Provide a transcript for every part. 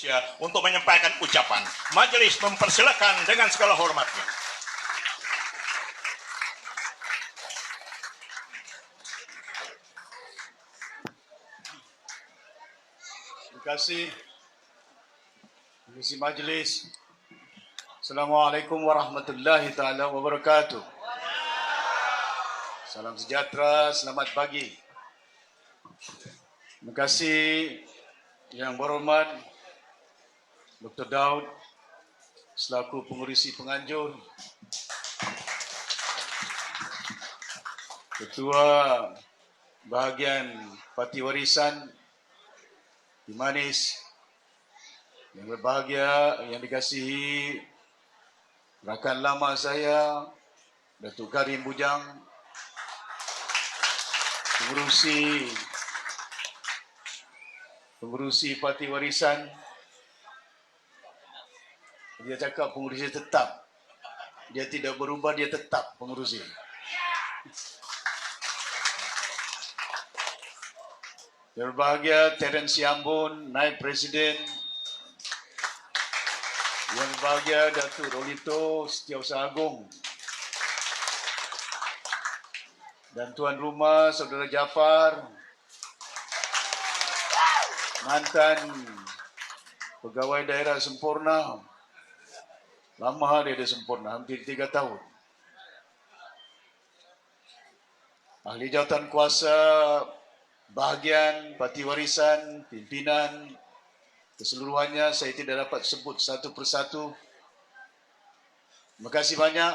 Malaysia untuk menyampaikan ucapan. Majelis mempersilakan dengan segala hormatnya. Terima kasih. Komisi Majelis. Assalamualaikum warahmatullahi taala wabarakatuh. Salam sejahtera, selamat pagi. Terima kasih yang berhormat Dr. Daud selaku pengurusi penganjur, Ketua Bahagian Parti Warisan Di Manis, yang berbahagia, yang dikasihi rakan lama saya, Datuk Karim Bujang, pengurusi Parti Warisan. Dia cakap pengurusi tetap. Dia tidak berubah, dia tetap pengurusi. Yang berbahagia Terence Yambun, Naib Presiden. Yang berbahagia Datuk Rolito Setiausaha Agung. Dan Tuan Rumah Saudara Jafar, mantan pegawai daerah sempurna. Lama dia sempurna, hampir 3 tahun. Ahli jawatan kuasa bahagian Parti Warisan, pimpinan, keseluruhannya saya tidak dapat sebut satu persatu. Terima kasih banyak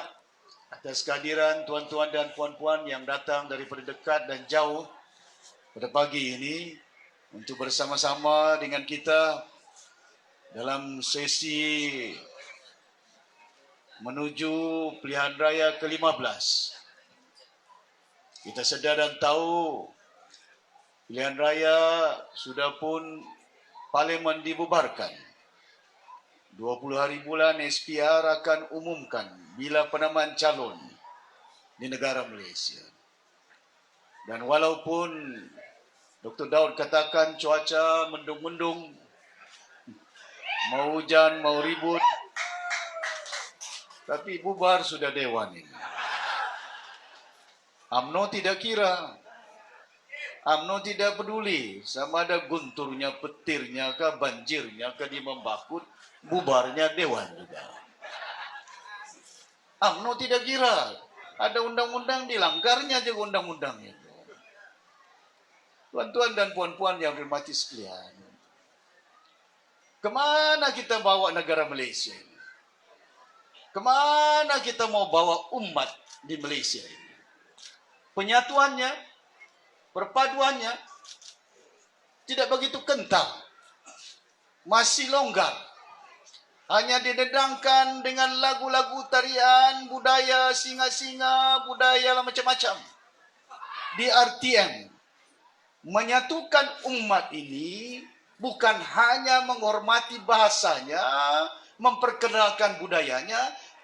atas kehadiran tuan-tuan dan puan-puan yang datang daripada dekat dan jauh pada pagi ini untuk bersama-sama dengan kita dalam sesi menuju pilihan raya ke-15. Kita sedar dan tahu pilihan raya sudah pun Parlimen dibubarkan. 20 hari bulan SPR akan umumkan bila penamaan calon di negara Malaysia. Dan walaupun Dr. Daud katakan cuaca mendung-mendung, mau hujan, mau ribut, tapi bubar sudah Dewan ini. UMNO tidak kira. UMNO tidak peduli sama ada gunturnya, petirnya, ke banjirnya, ke di membakut, bubarnya Dewan juga. UMNO tidak kira. Ada undang-undang, dilanggarnya juga undang-undang itu. Tuan-tuan dan puan-puan yang dirahmati sekalian, kemana kita bawa negara Malaysia ini? Kemana kita mau bawa umat di Malaysia ini? Penyatuannya, perpaduannya tidak begitu kental, masih longgar, hanya didedangkan dengan lagu-lagu tarian, budaya singa-singa, budaya macam-macam. Di RTM, menyatukan umat ini bukan hanya menghormati bahasanya, memperkenalkan budayanya,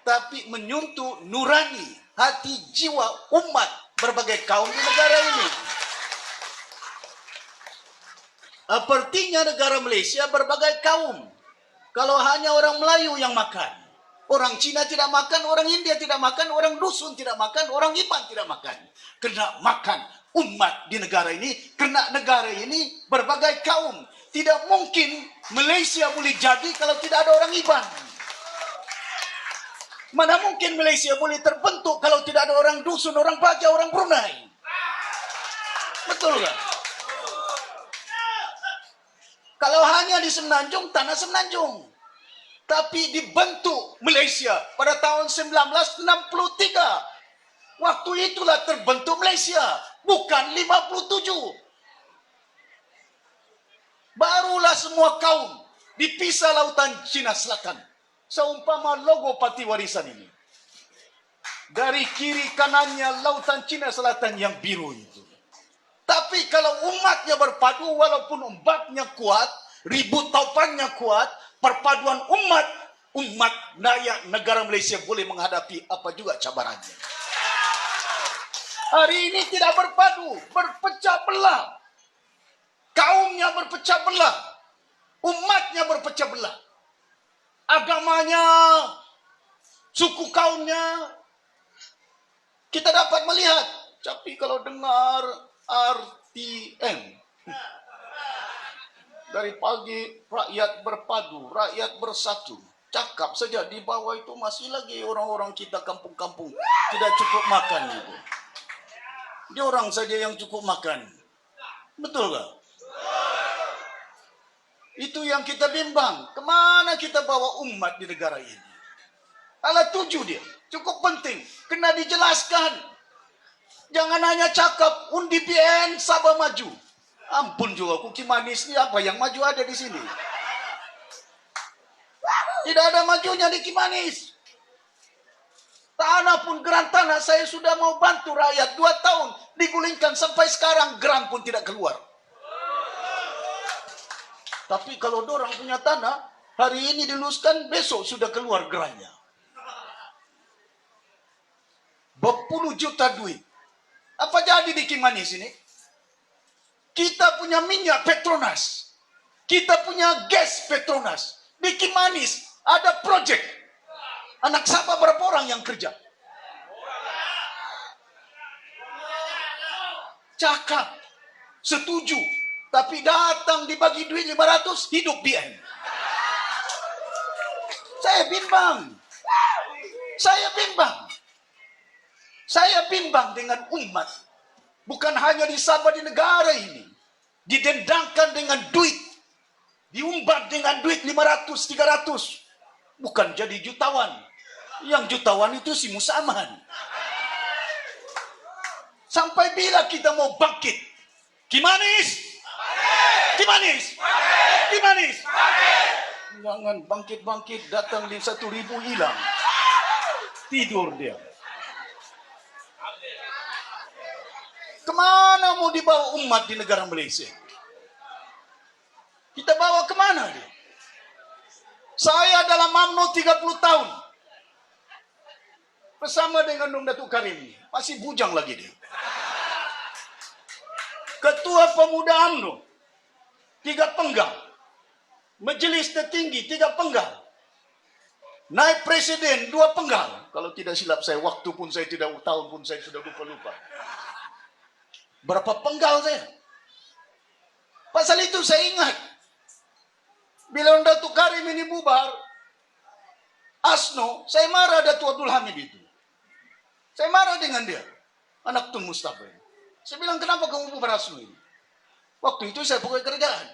tapi menyentuh nurani, hati, jiwa umat berbagai kaum di negara ini. Artinya negara Malaysia berbagai kaum. Kalau hanya orang Melayu yang makan, orang Cina tidak makan, orang India tidak makan, orang dusun tidak makan, orang Iban tidak makan. Kena makan umat di negara ini, kena negara ini berbagai kaum. Tidak mungkin Malaysia boleh jadi kalau tidak ada orang Iban. Mana mungkin Malaysia boleh terbentuk kalau tidak ada orang dusun, orang Baja, orang Brunei. Betul tak? Kalau hanya di Semenanjung, tanah Semenanjung. Tapi dibentuk Malaysia pada tahun 1963. Waktu itulah terbentuk Malaysia, bukan 57. Barulah semua kaum dipisah lautan Cina Selatan. Seumpama logo Parti Warisan ini. Dari kiri kanannya lautan Cina Selatan yang biru itu. Tapi kalau umatnya berpadu, walaupun ombaknya kuat, ribut taupannya kuat, perpaduan umat Dayak negara Malaysia boleh menghadapi apa juga cabarannya. Hari ini tidak berpadu, berpecah belah. Kaumnya berpecah belah. Umatnya berpecah belah. Agamanya, suku kaumnya, kita dapat melihat. Tapi kalau dengar RTM, dari pagi rakyat berpadu, rakyat bersatu. Cakap saja di bawah itu masih lagi orang-orang kita kampung-kampung tidak cukup makan itu. Dia orang saja yang cukup makan. Betul tak? Itu yang kita bimbang. Kemana kita bawa umat di negara ini? Alat tuju dia. Cukup penting. Kena dijelaskan. Jangan hanya cakap undi PN Sabah maju. Ampun juga Kuki Manis ni apa yang maju ada di sini. Tidak ada majunya di Kimanis. Tanah pun geran tanah saya sudah mau bantu rakyat 2 tahun digulingkan sampai sekarang geran pun tidak keluar. Tapi kalau dorang punya tanah hari ini diluluskan besok sudah keluar gerannya. Berpuluh juta duit. Apa jadi di Kimanis ini? Kita punya minyak Petronas. Kita punya gas Petronas. Di Kimanis ada projek. Anak Sabah berapa orang yang kerja? Cakap. Setuju. Tapi datang dibagi duit 500, hidup BN. Saya bimbang. Saya bimbang. Saya bimbang dengan umat. Bukan hanya di Sabah, di negara ini. Didendangkan dengan duit. Diumbar dengan duit 500, 300. Bukan jadi jutawan. Yang jutawan itu si Musaman. Sampai bila kita mau bangkit? Kimanis! Kimanis! Kimanis! Jangan bangkit-bangkit, datang di 1.000 hilang. Tidur dia. Kemana mau dibawa umat di negara Malaysia? Kita bawa kemana dia? Saya dalam UMNO 30 tahun. Bersama dengan Dong Datuk Karim. Masih bujang lagi dia. Ketua Pemuda UMNO. 3 penggal. Majelis tertinggi 3 penggal. Naib Presiden 2 penggal. Kalau tidak silap saya, waktu pun saya tidak, tahun pun saya sudah lupa-lupa. Berapa penggal saya? Pasal itu saya ingat. Bila Datuk Karim ini bubar, ASNO, saya marah Datuk Abdul Hamid itu. Saya marah dengan dia. Anak Tun Mustafa. Saya bilang, kenapa kamu bubar ASNO ini? Waktu itu saya pokoknya kerjaan.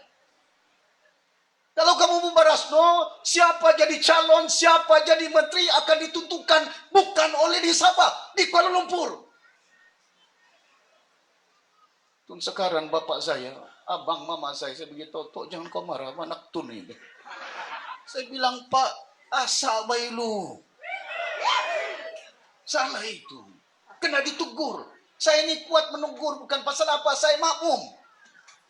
Kalau kamu bubar ASNO, siapa jadi calon, siapa jadi menteri akan ditentukan bukan oleh di Sabah, di Kuala Lumpur. Tun sekarang bapak saya, abang mama saya begitu, Tok jangan kau marah, anak Tun ini. Saya bilang, Pak, asal bailu. Salah itu. Kena ditegur. Saya ini kuat menegur, bukan pasal apa, saya makmum.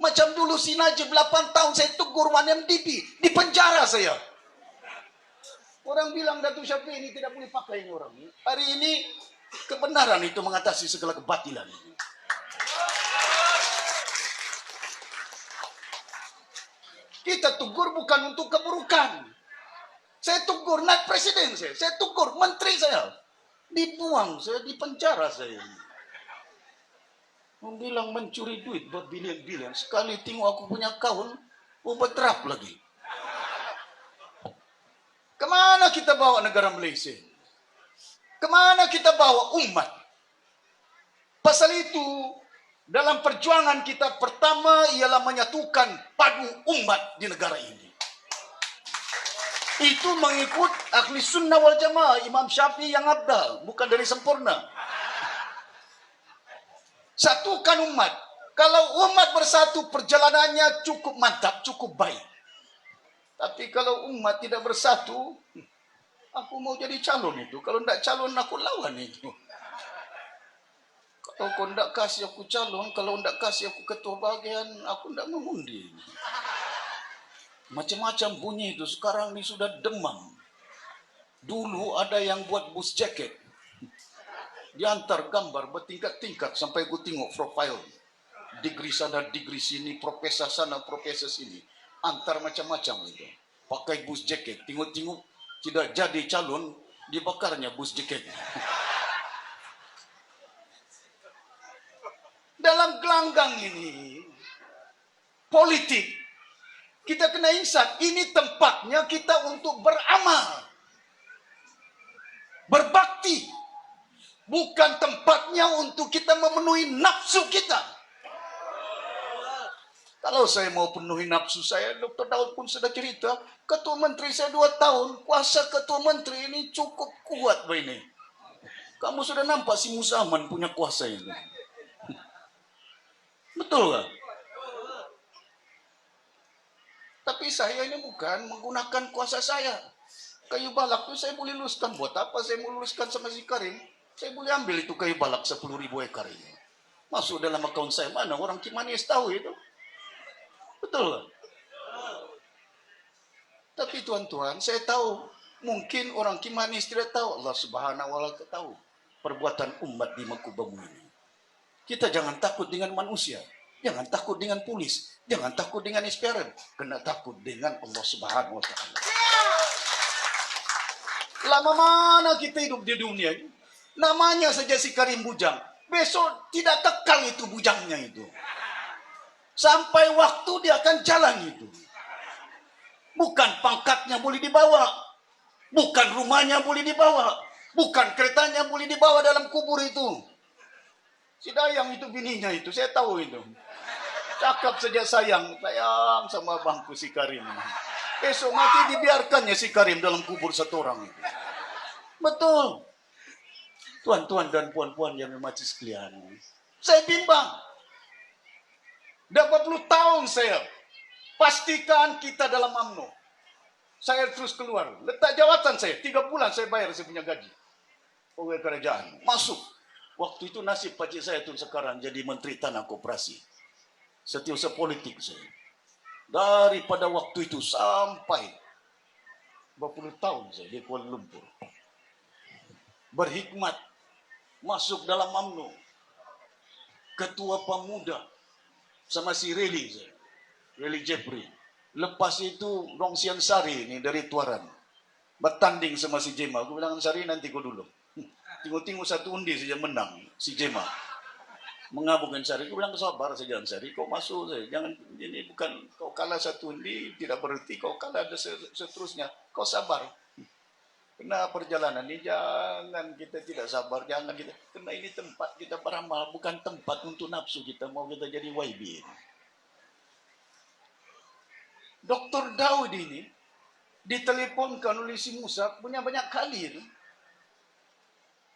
Macam dulu si Najib 8 tahun saya tegur Wan MDB, di penjara saya. Orang bilang Datuk Syafie ini tidak boleh pakai ini orang. Hari ini kebenaran itu mengatasi segala kebatilan. Kita tegur bukan untuk keburukan. Saya tegur naik presiden saya tegur menteri saya. Dibuang saya, di penjara saya. Bilang mencuri duit berbilion-bilion. Sekali tengok aku punya kawan, overdraft lagi. Kemana kita bawa negara Malaysia? Kemana kita bawa umat? Pasal itu, dalam perjuangan kita pertama ialah menyatukan padu umat di negara ini. Itu mengikut ahli sunnah wal jamaah, Imam Syafi'i yang abdal, bukan dari sempurna. Satukan umat. Kalau umat bersatu, perjalanannya cukup mantap, cukup baik. Tapi kalau umat tidak bersatu, aku mau jadi calon itu. Kalau tidak calon, aku lawan itu. Kalau kau tidak kasih aku calon, kalau tidak kasih aku ketua bagian, aku tidak mengundi. Macam-macam bunyi itu. Sekarang ini sudah demam. Dulu ada yang buat bus jacket. Diantar gambar bertingkat-tingkat sampai gue tengok profile. Degree sana, degree sini, profesor sana, profesor sini. antar macam-macam itu. Pakai bus jaket, tengok-tengok tidak jadi calon, dibakarnya bus jaketnya. Dalam gelanggang ini, politik, kita kena ingat, ini tempatnya kita untuk beramal, berbakti, bukan tempatnya untuk kita memenuhi nafsu kita. Kalau saya mau penuhi nafsu saya, Dr. Daud pun sudah cerita, ketua menteri saya 2 tahun, kuasa ketua menteri ini cukup kuat ini. Kamu sudah nampak si Musa Aman punya kuasa ini. Betul kan? Tapi saya ini bukan menggunakan kuasa saya. Kayu balak itu saya boleh luluskan. Buat apa saya mau luluskan sama si Karim? Saya boleh ambil itu kayu balak 10.000 ekar ini. Masuk dalam akaun saya. Mana orang Kimanis tahu itu? Betul kan? Tapi tuan-tuan, saya tahu. Mungkin orang Kimanis tidak tahu. Allah Subhanahu wa Ta'ala tahu. Perbuatan umat di Mangkubamu ini. Kita jangan takut dengan manusia. Jangan takut dengan polis. Jangan takut dengan SPRM. Kena takut dengan Allah Subhanahu wa Ta'ala. Lama mana kita hidup di dunia ini? Namanya saja si Karim bujang. Besok tidak kekal itu bujangnya itu. Sampai waktu dia akan jalan itu. Bukan pangkatnya boleh dibawa. Bukan rumahnya boleh dibawa. Bukan keretanya boleh dibawa dalam kubur itu. Si Dayang itu bininya itu, saya tahu itu. Cakap saja sayang sama bangku si Karim. Besok mati dibiarkannya si Karim dalam kubur satu orang itu. Betul. Tuan-tuan dan puan-puan yang mati sekalian. Saya bimbang. Dah 40 tahun saya. Pastikan kita dalam UMNO. Saya terus keluar. Letak jawatan saya. 3 bulan saya bayar saya punya gaji. Pegawai kerajaan. Masuk. Waktu itu nasib pakcik saya tuh sekarang jadi Menteri Tanah Koperasi. Setiausaha politik saya. Daripada waktu itu sampai 20 tahun saya di Kuala Lumpur. Berhikmat. Masuk dalam UMNO. Ketua Pemuda. Sama si Reli saya. Reli Jeffrey. Lepas itu Rongsian Sari ini dari Tuaran. Bertanding sama si Jema. Aku bilang, Sari nanti kau dulu. Tengok-tengok satu undi saja menang. Si Jema. Mengabukan Sari. Aku bilang, sabar saja Sari. Kau masuk saja. Jangan, ini bukan kau kalah satu undi. Tidak berarti kau kalah seterusnya. Kau sabar. Kena perjalanan ini jangan kita tidak sabar. Jangan kita. Karena ini tempat kita beramal. Bukan tempat untuk nafsu kita. Mau kita jadi YB. Dr. Daud ini diteleponkan oleh si Musa punya banyak kali.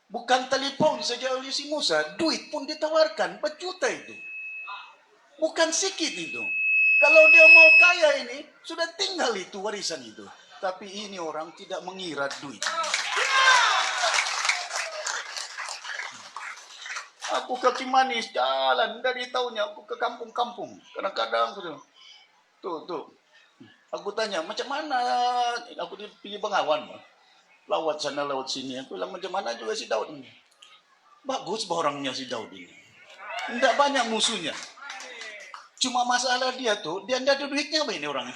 Bukan telepon saja oleh si Musa, duit pun ditawarkan berjuta itu. Bukan sikit itu. Kalau dia mau kaya ini, sudah tinggal itu warisan itu. Tapi ini orang tidak mengira duit. Aku ke Kimanis, jalan dari tahunnya aku ke kampung-kampung. Kadang-kadang aku tuh. Aku tanya, macam mana? Aku pergi Bengawan. Lawat sana, lawat sini. Aku bilang, macam mana juga si Daud ini? Bagus orangnya si Daud ini. Tidak banyak musuhnya. Cuma masalah dia tuh, dia tidak ada duitnya apa ini orang.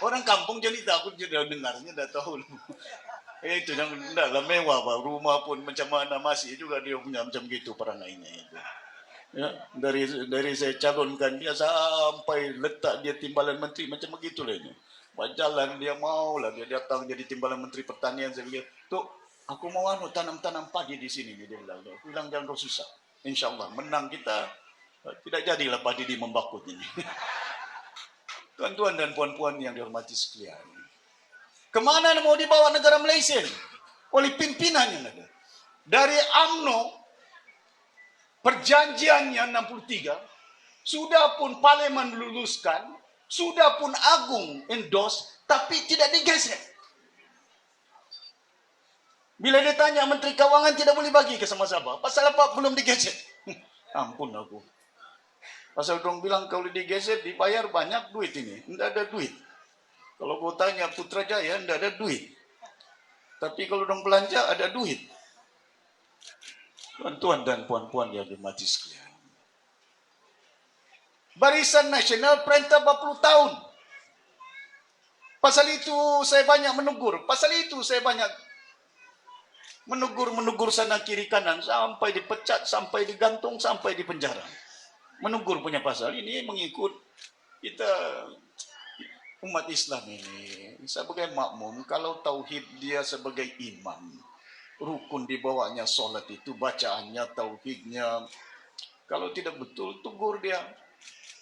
Orang kampung jadi takut, jadi dengarnya, dah tahu. Itu yang tidak mewah, Pak. Rumah pun macam mana masih juga dia punya macam gitu perangainya itu. Ya, dari saya calonkan dia sampai letak dia timbalan menteri macam begitulah ini. Jalan dia mau lah dia datang jadi timbalan menteri pertanian. Saya bilang, tuh aku mau tanam padi di sini. Dia bilang, aku bilang jangan kau susah. InsyaAllah menang kita tidak jadilah padi di Membakut ini. Tuan-tuan dan puan-puan yang dihormati sekalian. Kemana mau dibawa negara Malaysia? Oleh pimpinan yang ada. Dari UMNO perjanjiannya 63, sudah pun parlimen luluskan, sudah pun agung endorse, tapi tidak digesek. Bila ditanya Menteri Keuangan tidak boleh bagi ke sama Sabah, pasal apa belum digesek? Ampun aku. Pasal dong bilang kalau digesek dibayar banyak duit ini, tidak ada duit. Kalau kau tanya Putrajaya tidak ada duit. Tapi kalau dong belanja ada duit. Tuan-tuan dan puan-puan yang dimati sekalian. Barisan Nasional perintah 40 tahun. Pasal itu saya banyak menegur. Pasal itu saya banyak menegur sana kiri kanan. Sampai dipecat, sampai digantung, sampai di penjara. Menegur punya pasal ini mengikut kita umat Islam ini. Sebagai makmum, kalau tauhid dia sebagai imam. Rukun di bawahnya solat itu, bacaannya, tauhidnya. Kalau tidak betul, tegur dia.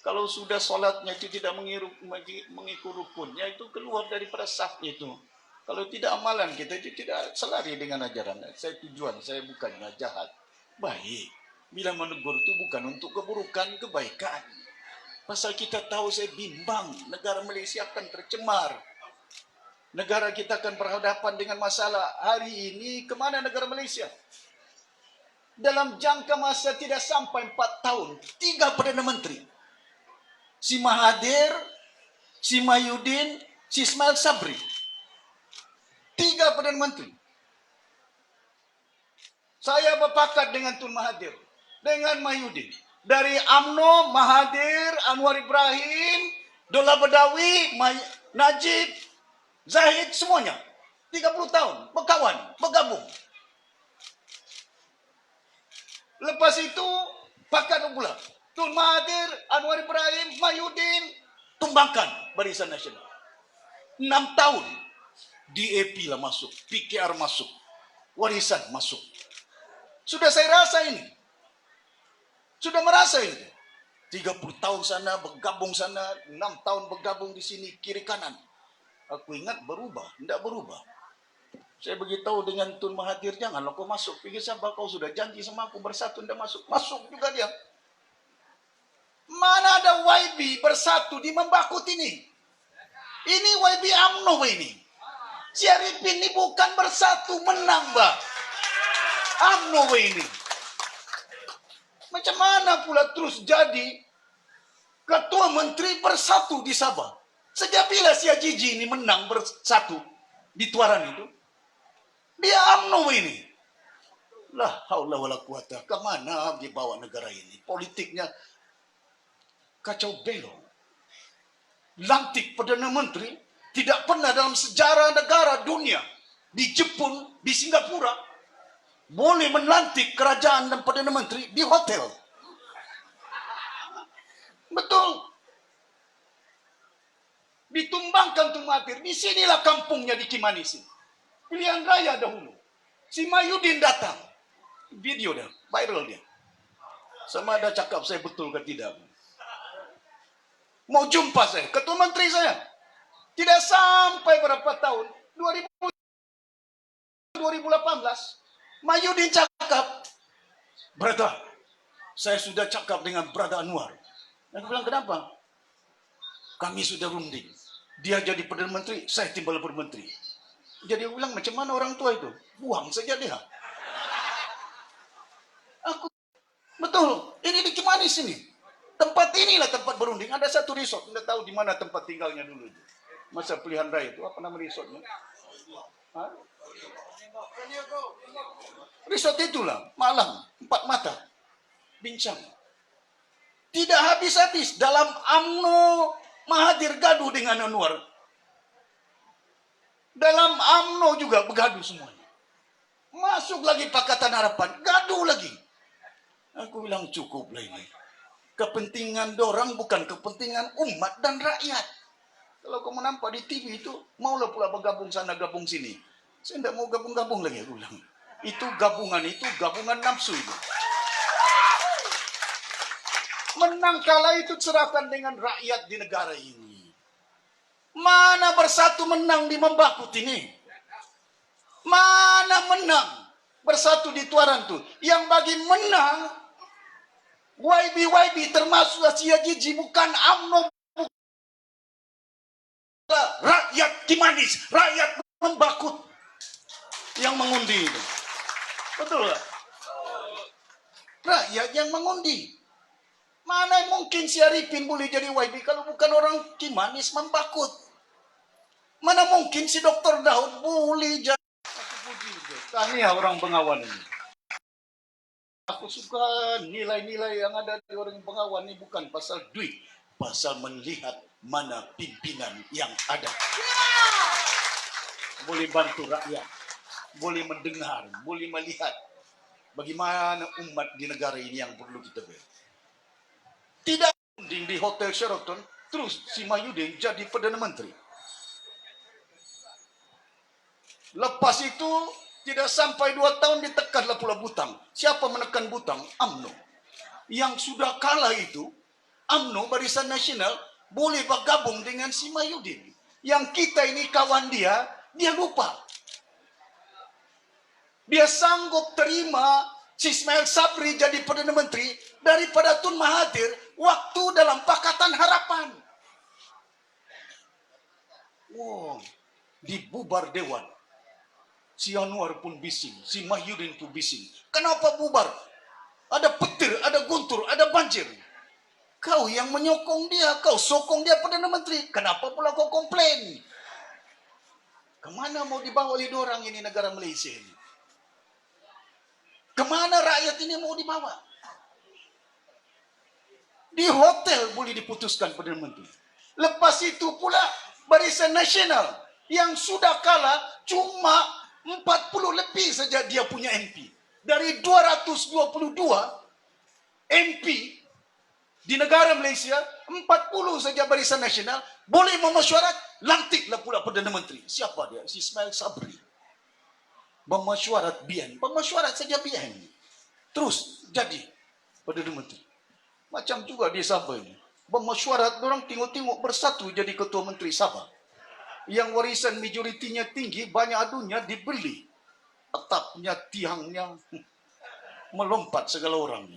Kalau sudah solatnya itu tidak mengikut rukunnya, itu keluar daripada saf itu. Kalau tidak amalan kita itu tidak selari dengan ajaran. Saya bukannya jahat. Baik. Bila menegur itu bukan untuk keburukan, kebaikan. Pasal kita tahu saya bimbang. Negara Malaysia akan tercemar. Negara kita akan berhadapan dengan masalah. Hari ini kemana negara Malaysia? Dalam jangka masa tidak sampai 4 tahun. 3 Perdana Menteri. Si Mahathir, si Mahyudin, si Ismail Sabri. 3 Perdana Menteri. Saya berpakat dengan Tun Mahathir, dengan Mahyudin. Dari UMNO, Mahathir, Anwar Ibrahim, Dola Badawi, Najib, Zahid, semuanya. 30 tahun, berkawan, bergabung. Lepas itu, pakat pula. Tun Mahathir, Anwar Ibrahim, Mahyudin, tumbangkan Barisan Nasional. 6 tahun. DAP lah masuk, PKR masuk, warisan masuk. Sudah saya rasa ini. Sudah merasa ini. 30 tahun sana, bergabung sana, 6 tahun bergabung di sini, kiri kanan. Aku ingat berubah, tidak berubah. Saya beritahu dengan Tun Mahathir, janganlah kau masuk. Pikir sabar, kau sudah janji sama aku bersatu, tidak masuk. Masuk juga dia. Mana ada YB bersatu di Membakut ini? Ini YB UMNO ini. Si Arifin ini bukan bersatu menang, Mbak. UMNO ini. Macam mana pula terus jadi ketua menteri bersatu di Sabah? Sejak bila si Ajiji ini menang bersatu di Tuaran itu? Dia UMNO ini. Lah, haula wala quwata. Kemana dibawa negara ini? Politiknya kacau balau. Lantik Perdana Menteri tidak pernah dalam sejarah negara dunia di Jepun, di Singapura boleh melantik kerajaan dan Perdana Menteri di hotel. Betul. Ditumbangkan Tun Mahathir. Di sinilah kampungnya di Kimanis. Pilihan raya dahulu. Si Mahyudin datang. Video dia, viral dia. Sama ada cakap saya betul ke tidak. Mau jumpa saya, ketua menteri saya. Tidak sampai berapa tahun, 2018, Mahyudin cakap, brother, saya sudah cakap dengan brother Anwar. Aku bilang, kenapa? Kami sudah runding. Dia jadi Perdana Menteri, saya timbal Perdana Menteri. Jadi aku bilang, macam mana orang tua itu? Buang saja dia. Aku, betul, ini di Kimanis ini. Tempat inilah tempat berunding. Ada satu resort. Anda tahu di mana tempat tinggalnya dulu itu. Masa pilihan raya itu. Apa nama resortnya? Hah? Resort itulah. Malang. 4 mata. Bincang. Tidak habis-habis. Dalam UMNO, Mahathir gaduh dengan Anwar. Dalam UMNO juga bergaduh semuanya. Masuk lagi Pakatan Harapan. Gaduh lagi. Aku bilang cukuplah ini. Kepentingan dorang bukan kepentingan umat dan rakyat. Kalau kamu nampak di TV itu, maulah pula bergabung sana, gabung sini. Saya tidak mau gabung-gabung lagi, aku bilang. Itu gabungan nafsu itu. Menang kalah itu serahkan dengan rakyat di negara ini. Mana bersatu menang di Membakut ini? Mana menang bersatu di Tuaran tuh? Yang bagi menang YB termasuk Asia Jiji, bukan UMNO, rakyat Kimanis, rakyat Membakut yang mengundi itu. Betul tak? Rakyat yang mengundi. Mana mungkin si Arifin boleh jadi YB kalau bukan orang Kimanis, Membakut? Mana mungkin si Dr. Daud boleh jadi? Kami orang Bengawan ini. Aku suka nilai-nilai yang ada di orang pengawan ini bukan pasal duit, pasal melihat mana pimpinan yang ada. Boleh bantu rakyat, boleh mendengar, boleh melihat bagaimana umat di negara ini yang perlu kita beri. Tidak di Hotel Sheraton, terus si Mahyudin jadi Perdana Menteri. Lepas itu tidak sampai 2 tahun ditekanlah pula Butang. Siapa menekan Butang? UMNO. Yang sudah kalah itu, UMNO Barisan Nasional boleh bergabung dengan si Mahyudin. Yang kita ini kawan dia lupa. Dia sanggup terima si Ismail Sabri jadi Perdana Menteri daripada Tun Mahathir waktu dalam Pakatan Harapan. Wow, dibubar Dewan. Si Anwar pun bising, si Mahyudin pun bising. Kenapa bubar? Ada petir, ada guntur, ada banjir. Kau yang menyokong dia, kau sokong dia Perdana Menteri. Kenapa pula kau komplain? Kemana mau dibawa oleh orang ini negara Malaysia ini? Kemana rakyat ini mau dibawa? Di hotel boleh diputuskan Perdana Menteri. Lepas itu pula Barisan Nasional yang sudah kalah cuma 40 lebih saja dia punya MP. Dari 222 MP di negara Malaysia, 40 saja Barisan Nasional boleh memesyuarat, lantiklah pula Perdana Menteri. Siapa dia? Si Ismail Sabri. Memesyuarat Bian. Pemesyuarat saja Bian. Terus jadi Perdana Menteri. Macam juga di Sabah ini. Memesyuarat, orang tengok-tengok bersatu jadi Ketua Menteri Sabah. Yang warisan majoritinya tinggi, banyak adunya dibeli. Atapnya, tiangnya, melompat segala orang.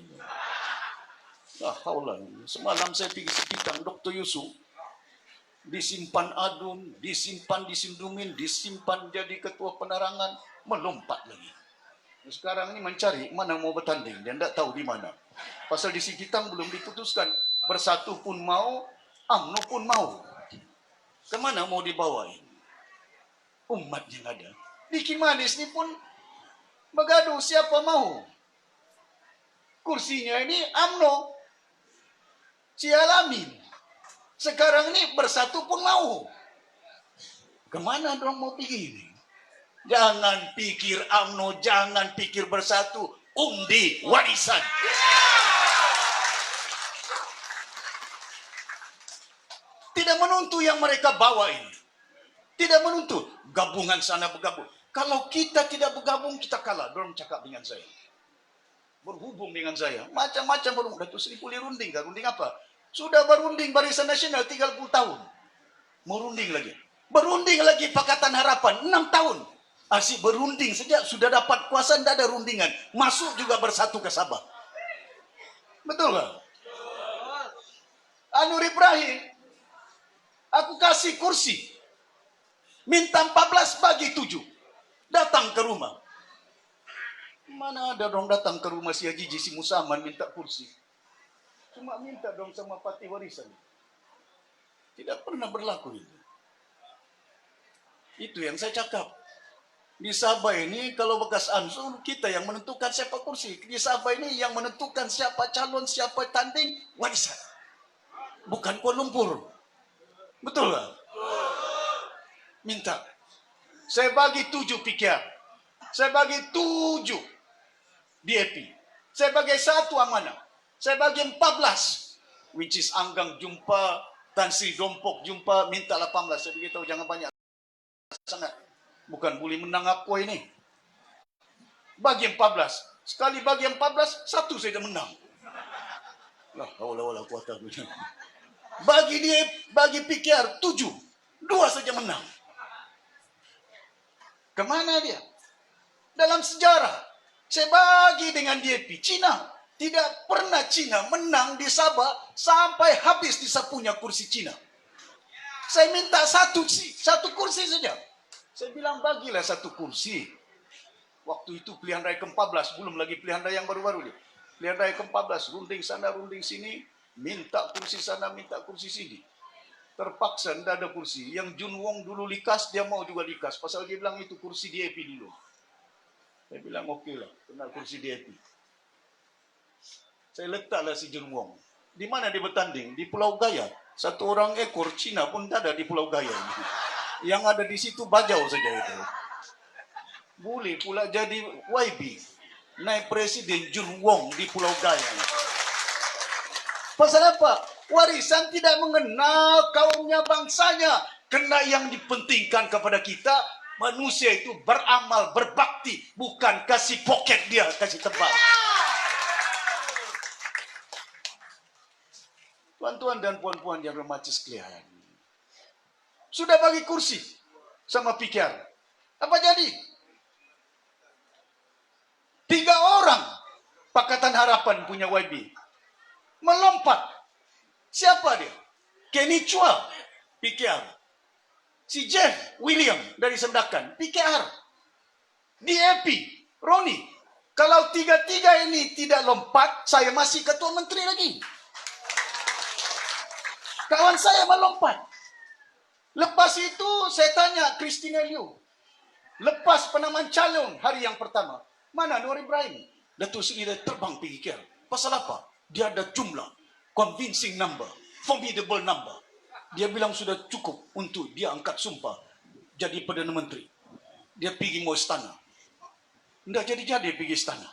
Semalam saya pergi sekitang Dr. Yusuf, disimpan adun, disimpan disindumin, disimpan jadi ketua penerangan, melompat lagi. Sekarang ini mencari mana mau bertanding, dia tidak tahu di mana. Pasal di Sikitang belum diputuskan, bersatu pun mau, UMNO pun mau. Kemana mau dibawa ini? Umat yang ada. Di Kimanis ini pun bergaduh siapa mau. Kursinya ini UMNO. Si Alamin. Sekarang ini bersatu pun mau. Kemana dong mau pergi ini? Jangan pikir UMNO, jangan pikir bersatu. Undi warisan. Tidak menuntut yang mereka bawa ini. Tidak menuntut. Gabungan sana bergabung. Kalau kita tidak bergabung, kita kalah. Dorang cakap dengan saya. Berhubung dengan saya. Macam-macam berhubung. Datuk Seri boleh runding kan? Runding apa? Sudah berunding Barisan Nasional 30 tahun. Mau runding lagi. Berunding lagi Pakatan Harapan 6 tahun. Asyik berunding sejak sudah dapat kuasa, tidak ada rundingan. Masuk juga bersatu ke Sabah. Betul tak? Anwar Ibrahim, aku kasih kursi. Minta 14 bagi 7. Datang ke rumah. Mana ada dong datang ke rumah si Haji si Musaman minta kursi. Cuma minta dong sama parti warisan. Tidak pernah berlaku itu. Itu yang saya cakap. Di Sabah ini kalau bekas Ansur kita yang menentukan siapa kursi. Di Sabah ini yang menentukan siapa calon, siapa tanding warisan. Bukan Kuala Lumpur. Betul tak? Minta. Saya bagi 7 PKR. Saya bagi 7 DAP. Saya bagi 1 amanah. Saya bagi 14. Which is Anggang jumpa, Tan Sri Dompok jumpa, minta 18. Saya beritahu jangan banyak sangat. Bukan boleh menang apa ini. Bagi 14. Sekali bagi 14, 1 saja menang. Lah, wala kuatah. Bagi dia, bagi PKR 7. 2 saja menang. Kemana dia? Dalam sejarah, saya bagi dengan DAP. Cina, tidak pernah Cina menang di Sabah sampai habis disapunya kursi Cina. Saya minta satu kursi saja. Saya bilang bagilah 1 kursi. Waktu itu pilihan raya ke-14, belum lagi pilihan raya yang baru-baru ni. Pilihan raya ke-14, runding sana, runding sini, minta kursi sana, minta kursi sini. Terpaksa tidak ada kursi. Yang Jun Wong dulu likas, dia mau juga likas. Pasal dia bilang itu kursi DAP dulu. Saya bilang okey lah, kena kursi DAP. Saya letaklah si Jun Wong. Di mana dia bertanding? Di Pulau Gaya. Satu orang ekor Cina pun tak ada di Pulau Gaya ini. Yang ada di situ bajau saja itu. Boleh pula jadi YB. Naik Presiden Jun Wong di Pulau Gaya. Pasal apa? Warisan tidak mengenal kaumnya, bangsanya. Kena yang dipentingkan kepada kita, manusia itu beramal, berbakti. Bukan kasih poket dia, kasih tebal. Tuan-tuan dan puan-puan yang remaja sekalian. Sudah bagi kursi sama pikir. Apa jadi? 3 orang Pakatan Harapan punya YB. Melompat. Siapa dia? Kenny Chua, PKR. Si Jeff William dari Sendakan, PKR. DAP, Roni. Kalau 3 ini tidak lompat, saya masih ketua menteri lagi. Kawan saya melompat. Lepas itu saya tanya Christina Liu. Lepas penamaan calon hari yang pertama. Mana Anwar Ibrahim? Datuk Seri dia terbang pergi KL. Pasal apa? Dia ada jumlah. Convincing number. Formidable number. Dia bilang sudah cukup untuk dia angkat sumpah. Jadi Perdana Menteri. Dia pergi mau istana. Tidak jadi-jadi pergi istana.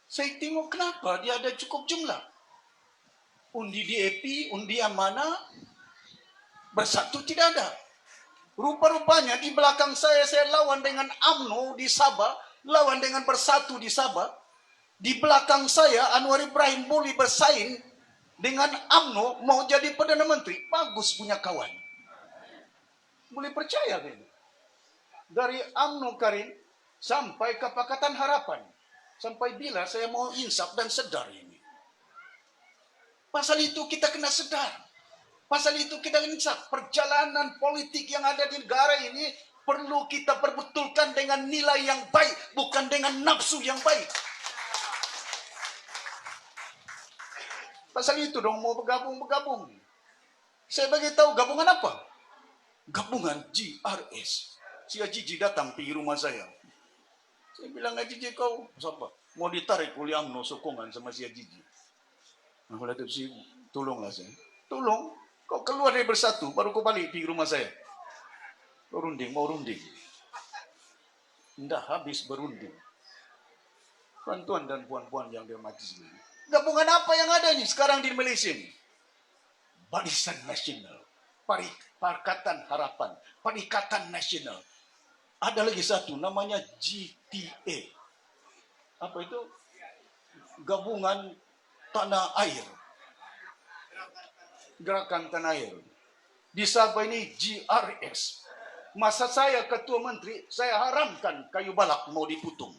Saya tengok kenapa dia ada cukup jumlah. Undi DAP, undi Amanah, Bersatu tidak ada. Rupa-rupanya di belakang saya lawan dengan UMNO di Sabah, lawan dengan Bersatu di Sabah. Di belakang saya Anwar Ibrahim boleh bersaing dengan UMNO mau jadi Perdana Menteri. Bagus punya kawan. Boleh percaya kan? Dari UMNO Karim sampai ke Pakatan Harapan. Sampai bila saya mau insaf dan sedar ini. Pasal itu kita kena sedar. Pasal itu kita insaf. Perjalanan politik yang ada di negara ini perlu kita perbetulkan dengan nilai yang baik, bukan dengan nafsu yang baik. Pasal itu dong mau bergabung. Saya bagi tahu gabungan apa? Gabungan GRS. Si Ajiji datang pergi rumah saya. Saya bilang, Ajiji kau siapa? Mau ditarik oleh UMNO sokongan sama si Ajiji. Nah, kalau ada si tolonglah saya. Tolong, kau keluar dari Bersatu, baru kau balik pergi rumah saya. Kau mau runding. Tidak habis berunding. Tuan-tuan dan puan-puan yang dihormati sekalian. Gabungan apa yang ada ini sekarang di Malaysia ini? Barisan Nasional, Pakatan Harapan, Perikatan Nasional. Ada lagi satu namanya GTA. Apa itu? Gabungan Tanah Air. Gerakan Tanah Air. Di Sabah ini GRS. Masa saya ketua menteri, saya haramkan kayu balak mau diputung.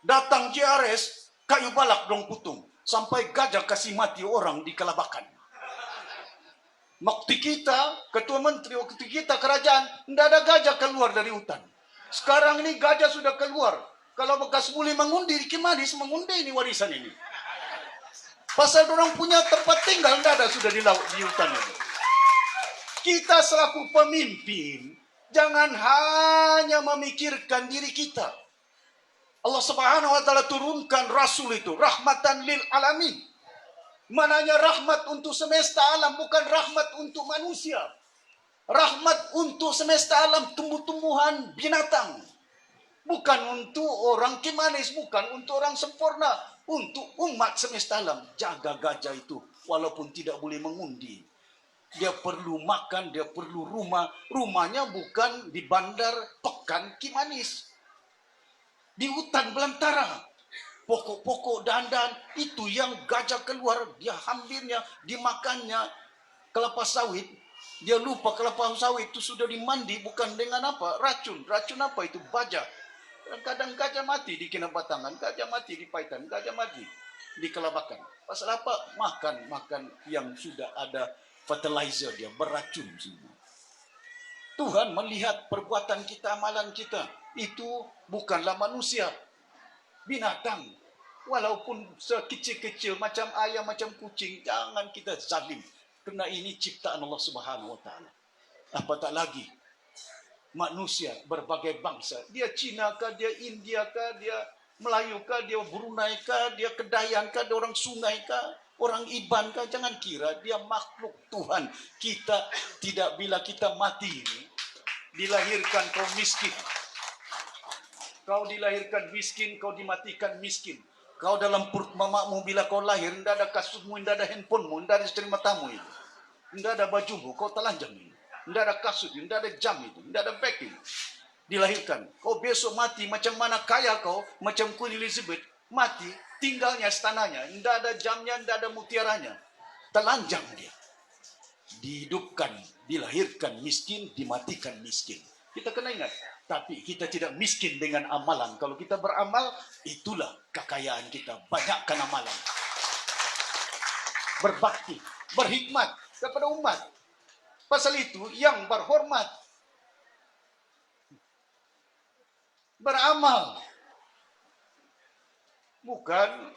Datang GRS, kayu balak dong putung. Sampai gajah kasih mati orang di Kelabakan. Waktu kita, ketua menteri, waktu kita kerajaan, tidak ada gajah keluar dari hutan. Sekarang ini gajah sudah keluar. Kalau bekas boleh mengundi, Kimanis mengundi ini warisan ini. Pasal orang punya tempat tinggal, tidak ada sudah di laut, di hutan ini. Kita selaku pemimpin, jangan hanya memikirkan diri kita. Allah Subhanahu wa taala turunkan rasul itu rahmatan lil alamin. Mananya rahmat untuk semesta alam, bukan rahmat untuk manusia. Rahmat untuk semesta alam, tumbuh-tumbuhan, binatang. Bukan untuk orang Kimanis, bukan untuk orang sempurna, untuk umat semesta alam. Jaga gajah itu walaupun tidak boleh mengundi. Dia perlu makan, dia perlu rumah. Rumahnya bukan di bandar Pekan Kimanis. Di hutan belantara. Pokok-pokok dandan itu yang gajah keluar, dia ambilnya, dimakannya. Kelapa sawit, dia lupa kelapa sawit itu sudah dimandi bukan dengan apa? Racun. Racun apa itu? Baja. Kadang gajah mati di Kinabatangan, gajah mati di Paitan, gajah mati di Kelabakan. Pasal apa? Makan yang sudah ada fertilizer dia, beracun semua. Tuhan melihat perbuatan kita, amalan kita. Itu bukanlah manusia. Binatang. Walaupun sekecil-kecil macam ayam, macam kucing, jangan kita zalim. Kerana ini ciptaan Allah Subhanahu wa taala. Apatah lagi manusia berbagai bangsa. Dia Cina kah, dia India kah, dia Melayu kah, dia Brunei kah, dia Kedayan kah, dia orang Sungai kah, orang Iban kah, jangan kira dia makhluk Tuhan. Kita tidak, bila kita mati ini, dilahirkan kau miskin. Kau dilahirkan miskin, kau dimatikan miskin. Kau dalam perut mamamu bila kau lahir, tidak ada kasurmu, tidak ada handphonemu, tidak ada istri matamu itu. Tidak ada bajumu, kau telanjang ini. Tidak ada kasut, tidak ada jam itu, tidak ada bag itu. Dilahirkan. Kau besok mati, macam mana kaya kau, macam Queen Elizabeth, mati, tinggalnya istananya. Tidak ada jamnya, tidak ada mutiaranya. Telanjang dia. Dihidupkan, dilahirkan miskin, dimatikan miskin. Kita kena ingat. Tapi kita tidak miskin dengan amalan. Kalau kita beramal, itulah kekayaan kita. Banyakkan amalan. Berbakti, berhikmat kepada umat. Pasal itu, yang berhormat, beramal, bukan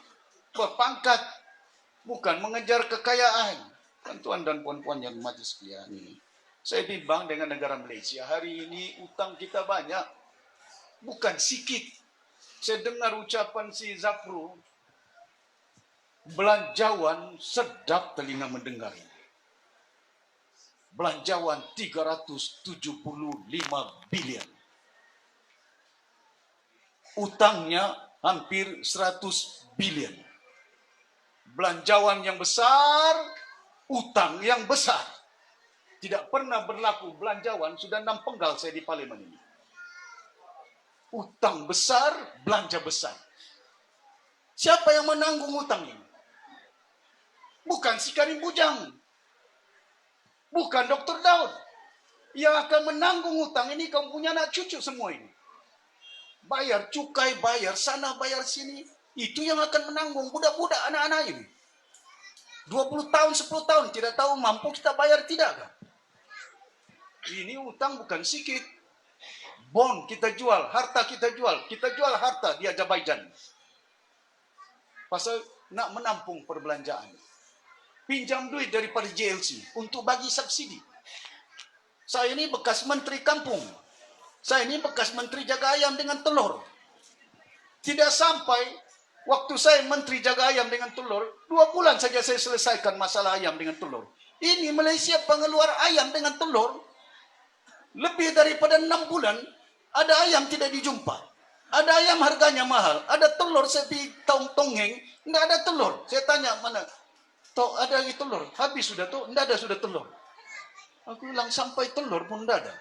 berpangkat, bukan mengejar kekayaan. Tuan dan puan-puan yang mati sekalian ini, saya bimbang dengan negara Malaysia. Hari ini utang kita banyak, bukan sikit. Saya dengar ucapan si Zafrul, belanjawan, sedap telinga mendengar. Belanjawan 375 bilion. Utangnya hampir 100 bilion. Belanjawan yang besar, utang yang besar. Tidak pernah berlaku belanjawan, sudah 6 penggal saya di parlimen ini. Utang besar, belanja besar. Siapa yang menanggung utang ini? Bukan si Karim Bujang. Bukan Dr. Daud. Yang akan menanggung utang ini kamu punya anak cucu semua ini. Bayar cukai, bayar sana, bayar sini. Itu yang akan menanggung budak-budak anak-anak ini. 20 tahun, 10 tahun, tidak tahu mampu kita bayar tidak kan? Ini utang bukan sikit. Bond kita jual, harta kita jual. Kita jual harta di Azerbaijan. Pasal nak menampung perbelanjaan. Pinjam duit daripada JLC untuk bagi subsidi. Saya ini bekas menteri kampung. Saya ini bekas menteri jaga ayam dengan telur. Tidak sampai waktu saya menteri jaga ayam dengan telur, 2 bulan saja saya selesaikan masalah ayam dengan telur. Ini Malaysia pengeluar ayam dengan telur, lebih daripada 6 bulan, ada ayam tidak dijumpa. Ada ayam harganya mahal, ada telur saya pergi Tongeng, tidak ada telur. Saya tanya, mana? Tok, ada lagi telur. Habis sudah tu, tidak ada sudah telur. Aku bilang, sampai telur pun tidak ada.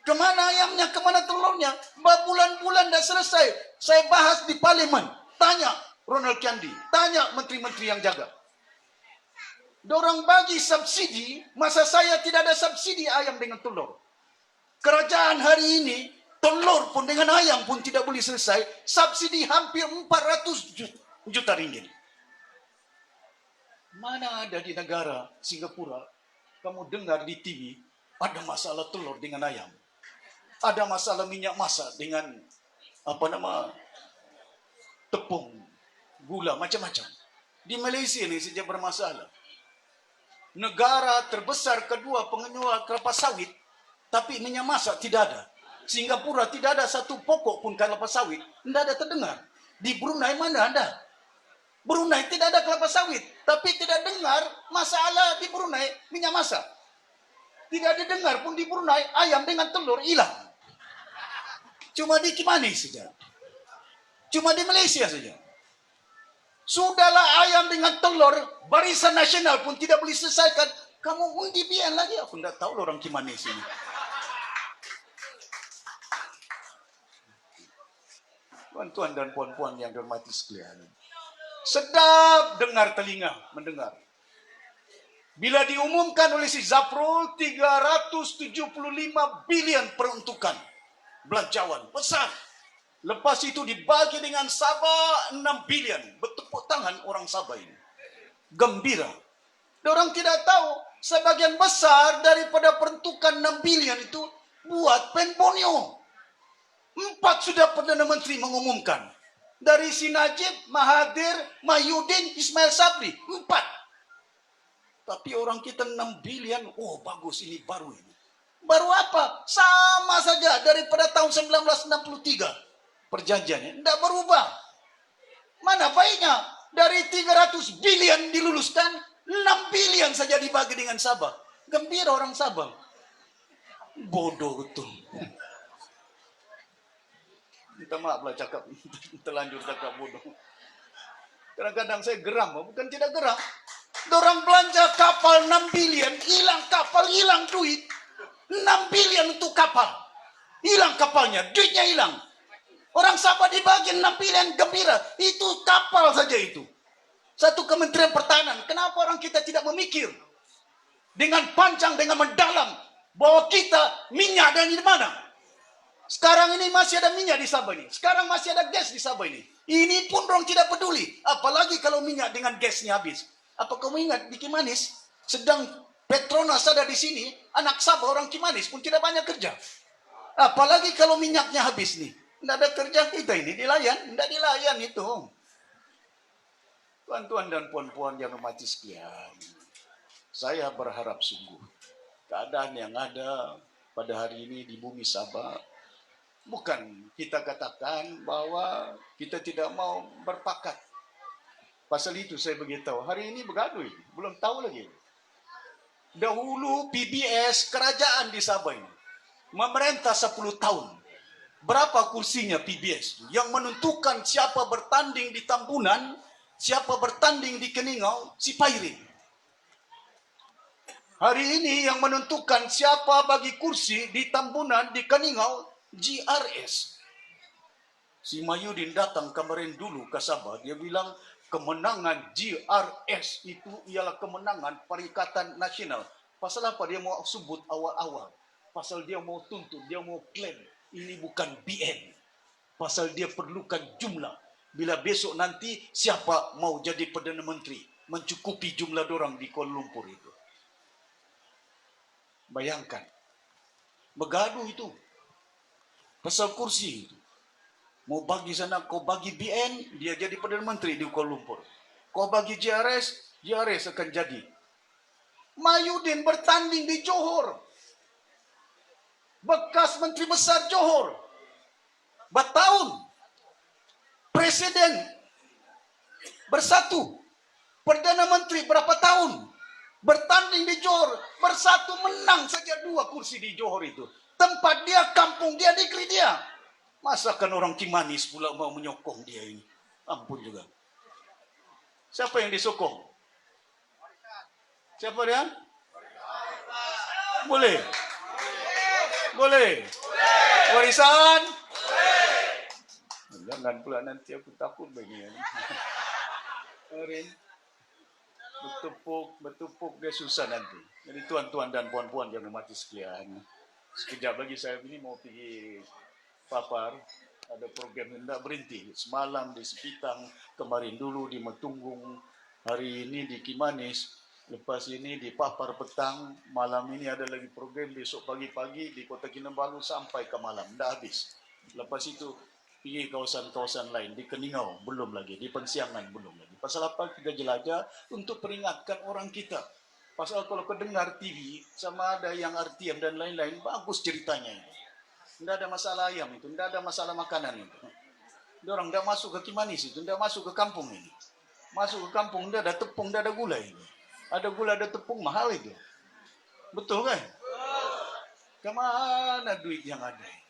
Kemana ayamnya, kemana telurnya? Berbulan-bulan dah selesai. Saya bahas di parlimen. Tanya Ronald Kiandi. Tanya menteri-menteri yang jaga. Dorang bagi subsidi, masa saya tidak ada subsidi ayam dengan telur. Kerajaan hari ini, telur pun dengan ayam pun tidak boleh selesai. Subsidi hampir 400 juta ringgit. Mana ada di negara Singapura, kamu dengar di TV, ada masalah telur dengan ayam. Ada masalah minyak masak dengan tepung, gula, macam-macam. Di Malaysia ini saja bermasalah. Negara terbesar kedua pengeluar kelapa sawit, tapi minyak masak tidak ada. Singapura tidak ada satu pokok pun kelapa sawit, tidak ada terdengar. Di Brunei mana ada? Brunei tidak ada kelapa sawit, tapi tidak dengar masalah di Brunei minyak masak. Tidak didengar pun di Brunei ayam dengan telur hilang. Cuma di Kimanis saja. Cuma di Malaysia saja. Sudahlah ayam dengan telur, Barisan Nasional pun tidak boleh selesaikan. Kamu undi biar lagi. Aku tidak tahu orang Kimanis ini. Tuan-tuan dan puan-puan yang dihormati sekalian. Sedap dengar telinga mendengar. Bila diumumkan oleh si Zafrul 375 bilion peruntukan belanjawan besar. Lepas itu dibagi dengan Sabah 6 bilion. Bertepuk tangan orang Sabah ini. Gembira. Orang tidak tahu sebagian besar daripada peruntukan 6 bilion itu buat Pen Borneo. 4 sudah Perdana Menteri mengumumkan. Dari si Najib, Mahathir, Mahyudin, Ismail Sabri. 4. Tapi orang kita 6 bilion, oh bagus ini baru ini. Baru apa? Sama saja daripada tahun 1963. perjanjiannya. Tidak berubah. Mana baiknya? Dari 300 bilion diluluskan, 6 bilion saja dibagi dengan Sabah. Gembira orang Sabah. Bodoh betul. Minta maaf lah cakap, terlanjur cakap bodoh. Kadang-kadang saya geram, bukan tidak geram. Dorang belanja kapal 6 bilion, hilang kapal, hilang duit. 6 bilion untuk kapal. Hilang kapalnya, duitnya hilang. Orang Sabah dibagi 6 bilion, gembira. Itu kapal saja itu. Satu Kementerian Pertahanan. Kenapa orang kita tidak memikir? Dengan panjang, dengan mendalam. Bahwa kita minyak dari mana? Sekarang ini masih ada minyak di Sabah ini. Sekarang masih ada gas di Sabah ini. Ini pun orang tidak peduli. Apalagi kalau minyak dengan gasnya habis. Apa kamu ingat di Kimanis? Sedang Petronas ada di sini. Anak Sabah orang Kimanis pun tidak banyak kerja. Apalagi kalau minyaknya habis nih. Tidak ada kerja kita ini dilayan. Tidak dilayan itu. Tuan-tuan dan puan-puan yang hormati sekalian. Saya berharap sungguh. Keadaan yang ada pada hari ini di bumi Sabah. Bukan kita katakan bahwa kita tidak mau berpakat. Pasal itu saya beritahu. Hari ini bergaduh. Belum tahu lagi. Dahulu PBS kerajaan di Sabah ini. Memerintah 10 tahun. Berapa kursinya PBS? Yang menentukan siapa bertanding di Tambunan, siapa bertanding di Keningau, si Pairin. Hari ini yang menentukan siapa bagi kursi di Tambunan, di Keningau, GRS. Si Mayudin datang kemarin dulu ke Sabah. Dia bilang kemenangan GRS itu ialah kemenangan Perikatan Nasional. Pasal apa dia mau sebut awal-awal? Pasal dia mau tuntut, dia mau klaim. Ini bukan BN. Pasal dia perlukan jumlah. Bila besok nanti siapa mau jadi Perdana Menteri. Mencukupi jumlah orang di Kuala Lumpur itu. Bayangkan. Bergaduh itu. Pasal kursi itu. Mau bagi sana, kau bagi BN, dia jadi Perdana Menteri di Kuala Lumpur. Kau bagi JRS, JRS akan jadi. Mayudin bertanding di Johor. Bekas Menteri Besar Johor. Bertahun. Presiden bersatu. Perdana Menteri berapa tahun. Bertanding di Johor. Bersatu menang saja 2 kursi di Johor itu. Tempat dia, kampung dia, negeri dia. Masakan orang Kimanis pula mau menyokong dia ini. Ampun juga. Siapa yang disokong? Siapa dia? Boleh? Boleh? Warisan? Jangan pula nanti aku takut begini. Kemarin bertepuk dia susah nanti. Jadi tuan-tuan dan puan-puan yang hormati sekalian. Sekejap lagi saya ini mau pergi papar. Ada program yang tidak berhenti. Semalam di Sepitang, kemarin dulu di Metunggung, hari ini di Kimanis, lepas ini di Papar petang, malam ini ada lagi program besok pagi-pagi di Kota Kinabalu sampai ke malam, tidak habis. Lepas itu pergi kawasan-kawasan lain, di Keningau belum lagi, di Pensiangan belum lagi. Pasal apa kita jelajah untuk peringatkan orang kita. Pasal kalau kau dengar TV, sama ada yang RTM dan lain-lain, bagus ceritanya ini. Tidak ada masalah ayam itu, tidak ada masalah makanan itu. Orang tidak masuk ke Kimanis itu, tidak masuk ke kampung ini. Masuk ke kampung, tidak ada tepung, tidak ada gula ini. Ada gula, ada tepung, mahal itu. Betul kan? Kemana duit yang ada ini?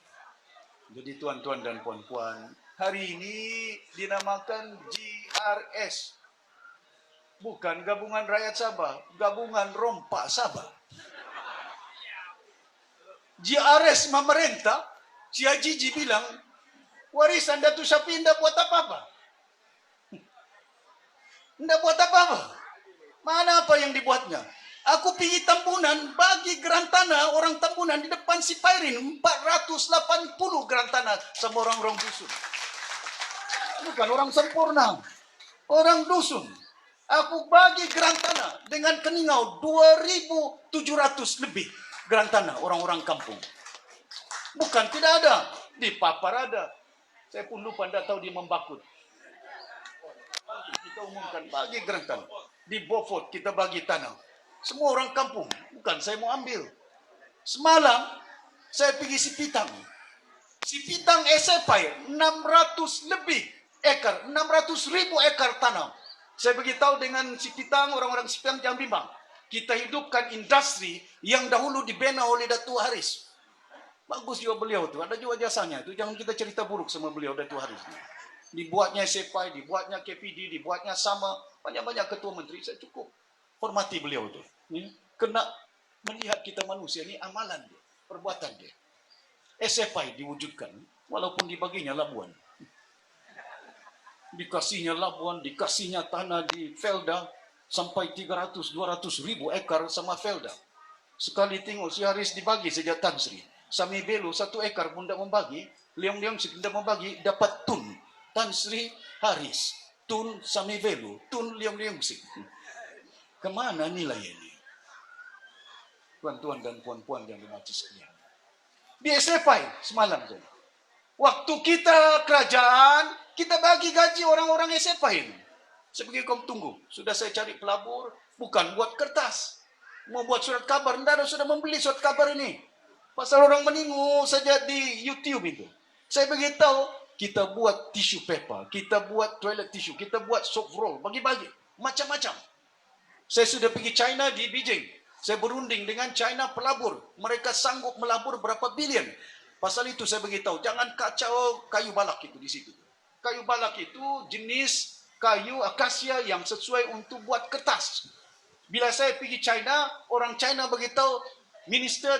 Jadi tuan-tuan dan puan-puan, hari ini dinamakan GRS. Bukan Gabungan Rakyat Sabah, Gabungan Rompak Sabah. GRS memerintah, si Haji bilang, warisan Datuk Syafi tidak buat apa-apa. Tidak buat apa-apa. Mana apa yang dibuatnya? Aku pergi Tambunan, bagi geran tanah orang Tambunan di depan si Pairin, 480 geran tanah sama orang-orang dusun. Bukan orang sempurna, orang dusun. Aku bagi geran tanah dengan Keningau 2.700 lebih geran tanah orang-orang kampung. Bukan tidak ada, di Papar ada. Saya pun lupa, tidak tahu di Membakut. Kita umumkan bagi geran tanah. Di Beaufort kita bagi tanah. Semua orang kampung, bukan saya mau ambil. Semalam saya pergi Sepitang. Sipitang SFI 600 lebih ekar, 600.000 ekar tanam. Saya beritahu dengan Sipitang, orang-orang Sipitang jangan bimbang. Kita hidupkan industri yang dahulu dibina oleh Datuk Haris. Bagus juga beliau tu, ada juga jasanya. Itu jangan kita cerita buruk sama beliau Datuk Haris. Dibuatnya SFI, dibuatnya KPD, dibuatnya sama, banyak-banyak ketua menteri. Saya cukup hormati beliau tu. Kena melihat kita manusia ni amalan dia, perbuatan dia. SFI diwujudkan, walaupun dibaginya Labuan. Dikasihnya Labuan, dikasihnya tanah di Felda, sampai 300-200 ribu ekar sama Felda. Sekali tengok si Haris dibagi sejak Tan Sri. Sami Belo 1 ekar pun tidak membagi, Leong tidak membagi, dapat Tun. Tan Sri Haris, Tun Sami Belo, Tun Leong Sik. Kemana nilai ini? Tuan-tuan dan puan-puan yang dimati sekalian. Di SFI semalam tu. Waktu kita kerajaan, kita bagi gaji orang-orang SFI ini. Sebagai kaum tunggu, sudah saya cari pelabur, bukan buat kertas. Mau buat surat kabar, anda sudah membeli surat kabar ini. Pasal orang meningu saja di YouTube itu. Saya beritahu, kita buat tisu paper, kita buat toilet tisu, kita buat soap roll, bagi-bagi. Macam-macam. Saya sudah pergi China di Beijing. Saya berunding dengan China pelabur. Mereka sanggup melabur berapa bilion. Pasal itu saya beritahu, jangan kacau kayu balak itu di situ. Kayu balak itu jenis kayu akasia yang sesuai untuk buat kertas. Bila saya pergi China, orang China beritahu,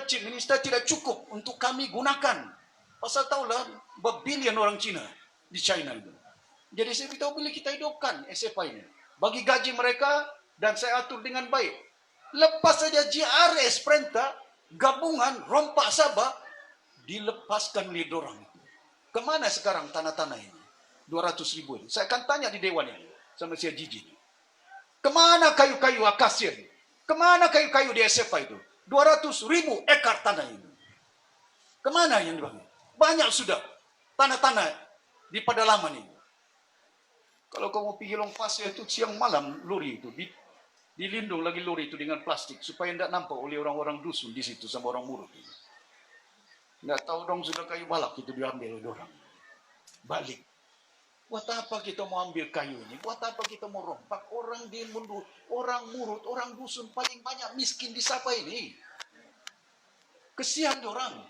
Chief Minister tidak cukup untuk kami gunakan. Pasal tahulah, berbilion orang Cina di China itu. Jadi saya beritahu, bila kita hidupkan SFI ini, bagi gaji mereka, dan saya atur dengan baik. Lepas saja GRS perintah, gabungan rompak Sabah, dilepaskan oleh dorang. Kemana sekarang tanah-tanah ini? 200 ribu ini. Saya akan tanya di Dewan ini, sama si Jiji. Kemana kayu-kayu akasia ini? Kemana kayu-kayu di SFI itu? 200 ribu ekar tanah ini. Kemana yang dibangun? Banyak sudah tanah-tanah di Padalaman ini. Kalau kamu pergi Long Pasir itu siang malam lori itu dilindung lagi lori itu dengan plastik supaya tidak nampak oleh orang-orang dusun di situ sama orang murut. Tidak tahu dong sudah kayu balak itu diambil oleh orang. Balik. Buat apa kita mau ambil kayu ini? Buat apa kita mau rompak? Orang di mundur, orang murut, orang dusun paling banyak miskin di Sabah ini. Kesian orang.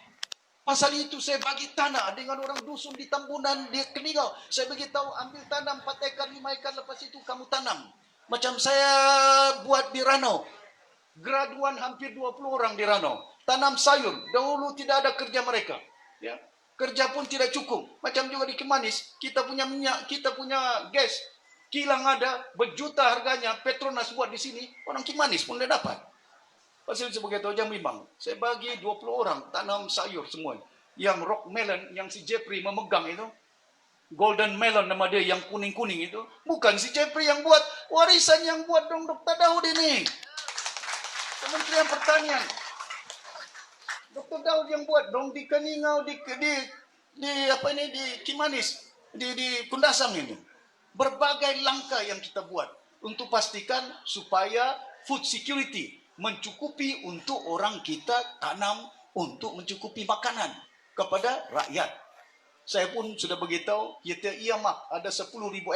Pasal itu saya bagi tanah dengan orang dusun di Tambunan, di Keningau. Saya beritahu ambil tanam 4 ekar, 5 ekar, lepas itu kamu tanam. Macam saya buat di Ranau. Graduan hampir 20 orang di Ranau. Tanam sayur. Dahulu tidak ada kerja mereka. Ya. Kerja pun tidak cukup. Macam juga di Kimanis. Kita punya minyak, kita punya gas. Kilang ada, berjuta harganya. Petronas buat di sini. Orang Kimanis pun tidak dapat. Pasal sebagai tojang bimbang. Saya bagi 20 orang tanam sayur semua. Yang rock melon, yang si Jeffrey memegang itu. Golden melon nama dia yang kuning-kuning itu. Bukan si Jeffrey yang buat. Warisan yang buat dong Dr. Daud ini. Kementerian Pertanian. Dr. Daud yang buat dong di Keningau, di Kimanis, di Kundasang ini. Berbagai langkah yang kita buat untuk pastikan supaya food security mencukupi untuk orang kita tanam untuk mencukupi makanan kepada rakyat. Saya pun sudah beritahu, kita iamak ada 10,000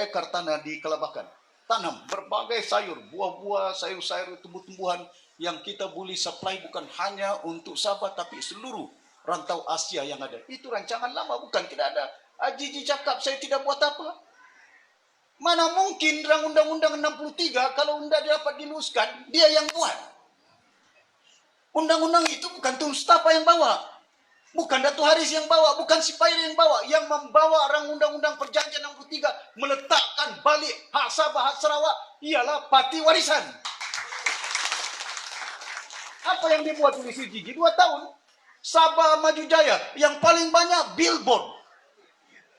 ekar tanah di Kelabakan. Tanam berbagai sayur, buah-buah, sayur-sayur, tumbuh-tumbuhan yang kita boleh supply bukan hanya untuk Sabah tapi seluruh rantau Asia yang ada. Itu rancangan lama, bukan tidak ada. Haji cakap saya tidak buat apa. Mana mungkin Undang-Undang 63 kalau undang dapat diluluskan, dia yang buat. Undang-undang itu bukan Tun Mustafa yang bawa. Bukan Datuk Haris yang bawa, bukan Sipair yang bawa. Yang membawa Undang-Undang Perjanjian 63 meletakkan balik hak Sabah, hak Sarawak ialah parti warisan. Apa yang dibuat oleh si Gigi? 2 tahun. Sabah Maju Jaya yang paling banyak billboard.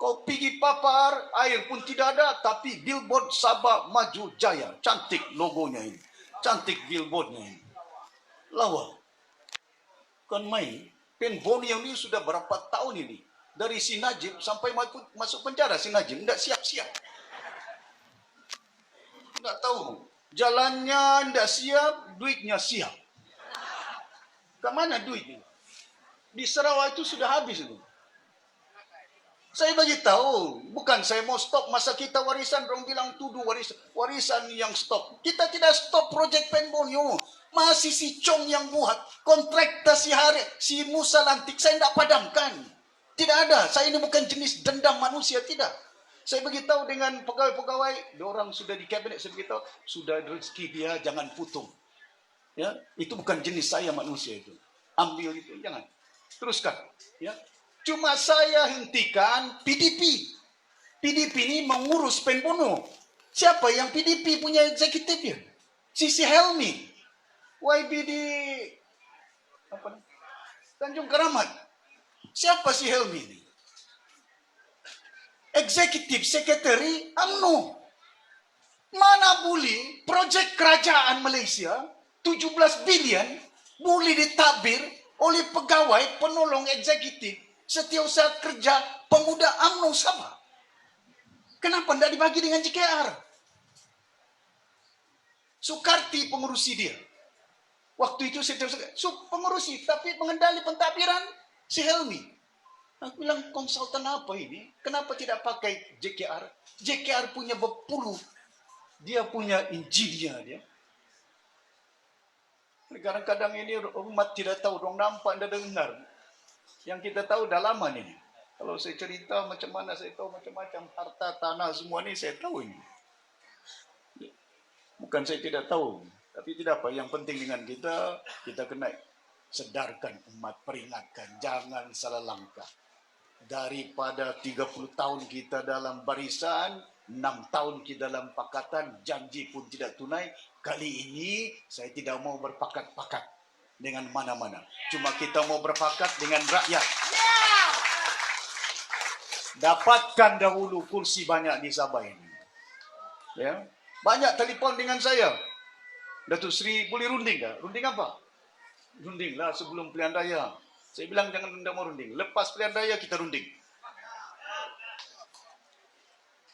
Kau pergi papar, air pun tidak ada, tapi billboard Sabah Maju Jaya. Cantik logonya ini. Cantik billboardnya ini. Lawa. Kan main. Pen Borneo ini sudah berapa tahun ini. Dari si Najib sampai masuk penjara si Najib. Tidak siap-siap. Tidak tahu. Jalannya tidak siap, duitnya siap. Ke mana duit ini? Di Sarawak itu sudah habis itu. Saya bagi tahu, bukan saya mau stop masa kita warisan, orang bilang tuduh warisan yang stop. Kita tidak stop projek Penbonyo. Masih si Chong yang buat, kontraktor si Musa Lantik, saya tidak padamkan. Tidak ada, saya ini bukan jenis dendam manusia, tidak. Saya beritahu dengan pegawai-pegawai, orang sudah di kabinet, saya beritahu, sudah rezeki dia, jangan putung. Ya, itu bukan jenis saya manusia itu. Ambil itu, jangan. Teruskan. Ya. Cuma saya hentikan PDP. PDP ini mengurus Penbono. Siapa yang PDP punya eksekutifnya? Sisi Helmi. YB di Tanjung Keramat. Siapa si Helmi ini? Executive Secretary UMNO. Mana boleh projek kerajaan Malaysia 17 bilion boleh ditabir oleh pegawai penolong eksekutif Setiausaha Kerja Pemuda UMNO Sabah. Kenapa tidak dibagi dengan JKR? Soekarti pengurusi dia. Waktu itu pengurusi, tapi pengendali pentadbiran si Helmi. Aku bilang, konsultan apa ini? Kenapa tidak pakai JKR? JKR punya berpuluh. Dia punya injilnya dia. Kadang-kadang ini umat tidak tahu, dong nampak, tidak dengar. Yang kita tahu dah lama ini. Kalau saya cerita macam mana, saya tahu macam-macam. Harta, tanah, semua ini saya tahu ini. Bukan saya tidak tahu. Tapi tidak apa, yang penting dengan kita kena sedarkan umat, peringatkan. Jangan salah langkah. Daripada 30 tahun kita dalam barisan, 6 tahun kita dalam pakatan, janji pun tidak tunai. Kali ini saya tidak mau berpakat-pakat dengan mana-mana. Cuma kita mau berpakat dengan rakyat. Dapatkan dahulu kursi banyak di Sabah ini. Ya. Banyak telefon dengan saya. Datuk Seri boleh runding tak? Runding apa? Runding lah sebelum pilihan raya. Saya bilang jangan mau runding. Lepas pilihan raya kita runding.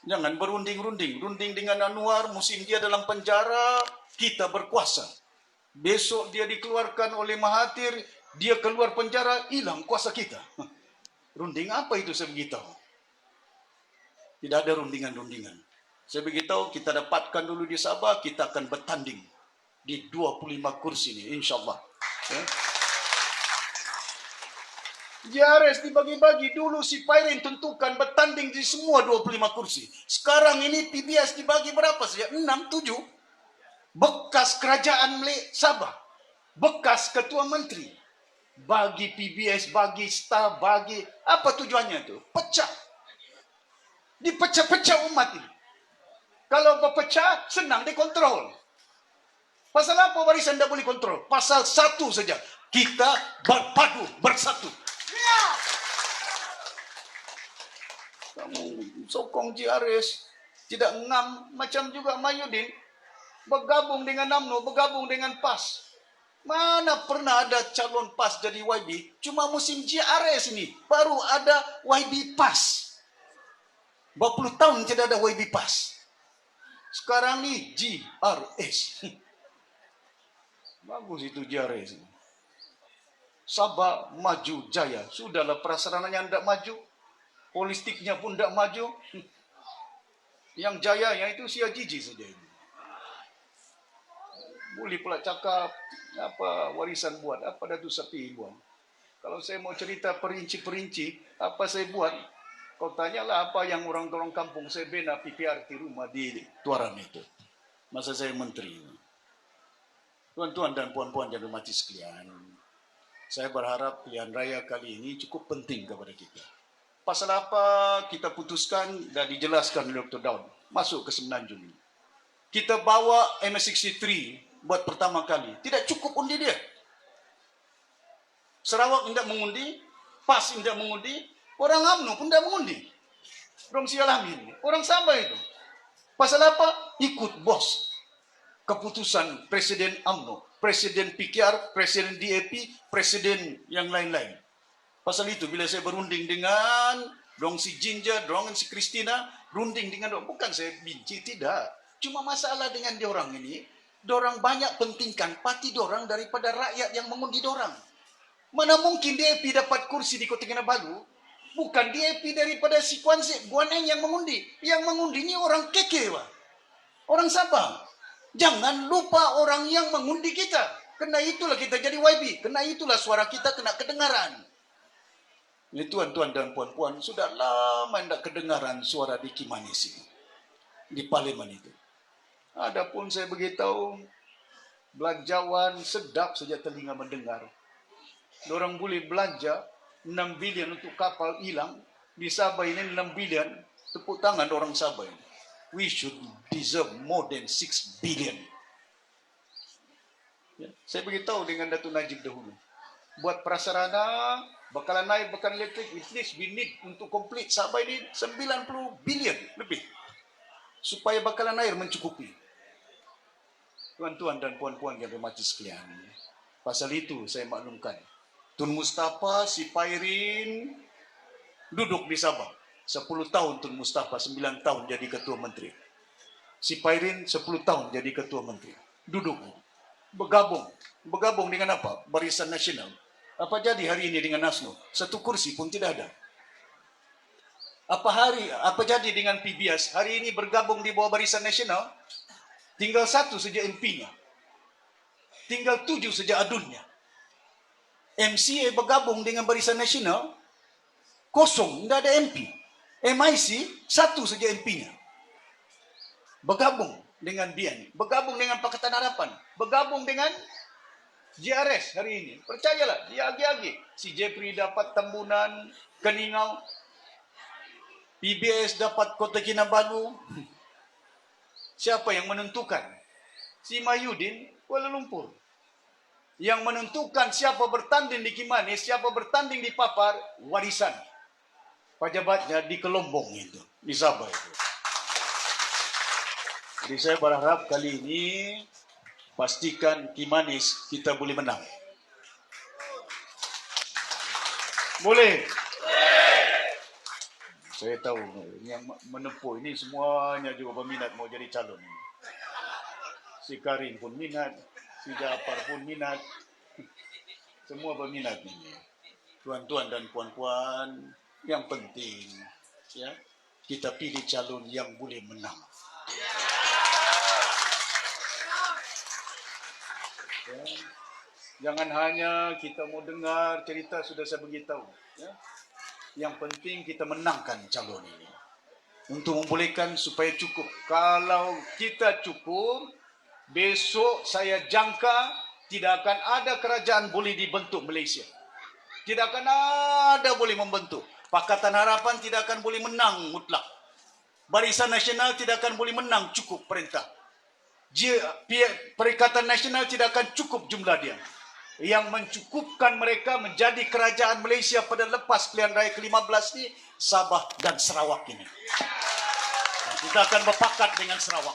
Jangan berunding-runding. Runding dengan Anwar, musim dia dalam penjara, kita berkuasa. Besok dia dikeluarkan oleh Mahathir, dia keluar penjara, hilang kuasa kita. Runding apa itu saya beritahu? Tidak ada rundingan-rundingan. Saya beritahu kita dapatkan dulu di Sabah, kita akan bertanding di 25 kursi ini, insyaAllah. Ya. JRS dibagi-bagi dulu si Pairin tentukan bertanding di semua 25 kursi. Sekarang ini PBS dibagi berapa saja? 6, 7. Bekas kerajaan Sabah. Bekas ketua menteri. Bagi PBS, bagi staf, bagi... Apa tujuannya itu? Pecah. Dipecah-pecah umat ini. Kalau berpecah, senang dikontrol. Pasal apa warisan tidak boleh kontrol? Pasal 1 saja. Kita berpadu, bersatu. Kamu sokong JRS, tidak ngam, macam juga Mahyudin, bergabung dengan UMNO, bergabung dengan PAS. Mana pernah ada calon PAS jadi YB? Cuma musim JRS ini, baru ada YB PAS. Berpuluh tahun tidak ada YB PAS. Sekarang ni JRS. Bagus itu JRS. Sabah maju jaya. Sudahlah prasarananya tidak maju. Politiknya pun tidak maju. Yang jaya yang itu sia jiji saja. Boleh pula cakap apa warisan buat, apa Datuk Sapi buat. Kalau saya mau cerita perinci-perinci, apa saya buat? Kau tanyalah apa yang orang-orang kampung saya bina PPRT rumah di Tuaran itu. Masa saya menteri. Tuan-tuan dan puan-puan yang hormati sekalian, saya berharap pilihan raya kali ini cukup penting kepada kita. Pasal apa kita putuskan dan dijelaskan oleh Dr. Daud masuk ke Semenanjung ini. Kita bawa MS63 buat pertama kali. Tidak cukup undi dia. Sarawak tidak mengundi, PAS tidak mengundi, orang UMNO pun tidak mengundi. Orang Sialamin, orang Sabah itu. Pasal apa? Ikut bos. Keputusan Presiden UMNO, Presiden PKR, Presiden DAP, Presiden yang lain-lain. Pasal itu bila saya berunding dengan dong si Jinja, dong si Christina, runding dengan dong. Bukan saya benci, tidak. Cuma masalah dengan diorang ini, dorang banyak pentingkan parti dorang daripada rakyat yang mengundi dorang. Mana mungkin DAP dapat kursi di Kota Kinabalu, Bukan DAP daripada si Guan Eng yang mengundi. Yang mengundi ini orang keke, Pak. Orang Sabah. Jangan lupa orang yang mengundi kita. Kena itulah kita jadi YB. Kena itulah suara kita kena kedengaran. Ini tuan-tuan dan puan-puan, sudah lama tidak kedengaran suara di Kimanis ini. Di Parlemen itu. Adapun saya beritahu, belanjawan sedap saja telinga mendengar. Orang boleh belanja 6 bilion untuk kapal hilang. Di Sabah ini 6 bilion. Tepuk tangan orang Sabah ini. We should deserve more than 6 billion. Ya, saya beritahu dengan Datuk Najib dahulu. Buat prasarana, bakalan naik, bakalan elektrik, at least we need untuk complete Sabah ini 90 bilion lebih. Supaya bakalan air mencukupi. Tuan-tuan dan puan-puan yang bermati sekalian. Pasal itu saya maklumkan. Tun Mustafa, si Pairin, duduk di Sabah. 10 tahun Tun Mustafa, 9 tahun jadi ketua menteri. Si Pairin 10 tahun jadi ketua menteri. Duduk. Bergabung. Bergabung dengan apa? Barisan Nasional. Apa jadi hari ini dengan NASNO? Satu kursi pun tidak ada. Apa jadi dengan PBS? Hari ini bergabung di bawah Barisan Nasional. Tinggal 1 saja MP-nya. Tinggal 7 saja adunnya. MCA bergabung dengan Barisan Nasional, kosong, tidak ada MP. MIC, 1 saja MP-nya. Bergabung dengan BN, bergabung dengan Pakatan Harapan, bergabung dengan JRS hari ini. Percayalah, dia agi-agi. Si Jeffrey dapat Tambunan, Keningau, PBS dapat Kota Kinabalu. Siapa yang menentukan? Si Mahyudin, Kuala Lumpur. Yang menentukan siapa bertanding di Kimanis, siapa bertanding di Papar, warisan. Pejabatnya di Kelombong itu, di Sabah itu. Jadi saya berharap kali ini pastikan Kimanis kita boleh menang. Boleh? Saya tahu yang menempuh ini semuanya juga peminat mau jadi calon. Si Karim pun minat, si Jafar pun minat, semua peminat ini. Tuan-tuan dan puan-puan, yang penting ya kita pilih calon yang boleh menang. Ya. Jangan hanya kita mau dengar cerita sudah saya beritahu. Ya. Yang penting kita menangkan calon ini. Untuk membolehkan supaya cukup. Kalau kita cukup, besok saya jangka tidak akan ada kerajaan boleh dibentuk Malaysia. Tidak akan ada boleh membentuk. Pakatan Harapan tidak akan boleh menang mutlak. Barisan Nasional tidak akan boleh menang cukup perintah. Perikatan Nasional tidak akan cukup jumlah dia. Yang mencukupkan mereka menjadi kerajaan Malaysia pada lepas pilihan raya ke-15 ini, Sabah dan Sarawak ini. Dan kita akan berpakat dengan Sarawak.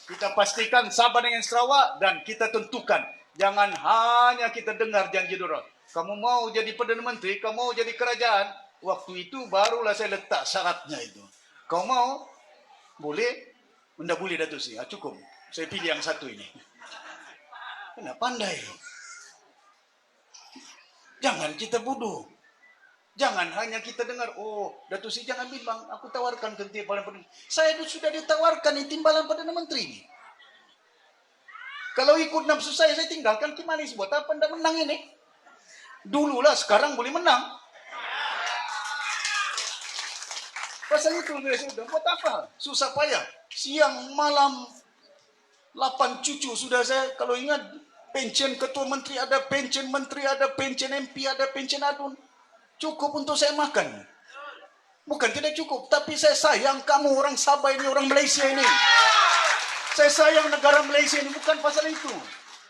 Kita pastikan Sabah dengan Sarawak dan kita tentukan. Jangan hanya kita dengar janji dorang. Kamu mau jadi Perdana Menteri, kamu mau jadi kerajaan. Waktu itu barulah saya letak syaratnya itu. Kau mau? Boleh? Tidak boleh Datuk Seri. Cukup. Saya pilih yang satu ini. Kena pandai. Jangan kita bodoh. Jangan hanya kita dengar, oh Datuk Seri jangan bimbang, aku tawarkan ke timbalan Perdana Menteri. Saya sudah ditawarkan di timbalan Perdana Menteri ini. Kalau ikut nafsu saya tinggalkan Kimanis. Buat apa anda menang ini? Dululah, sekarang boleh menang. Pasal itu sudah buat apa? Susah payah. Siang malam 8 cucu sudah saya kalau ingat pensiun ketua menteri ada, pensiun menteri ada, pensiun MP ada, pensiun adun. Cukup untuk saya makan. Bukan tidak cukup, tapi saya sayang kamu orang Sabah ini, orang Malaysia ini. Saya sayang negara Malaysia ini bukan pasal itu.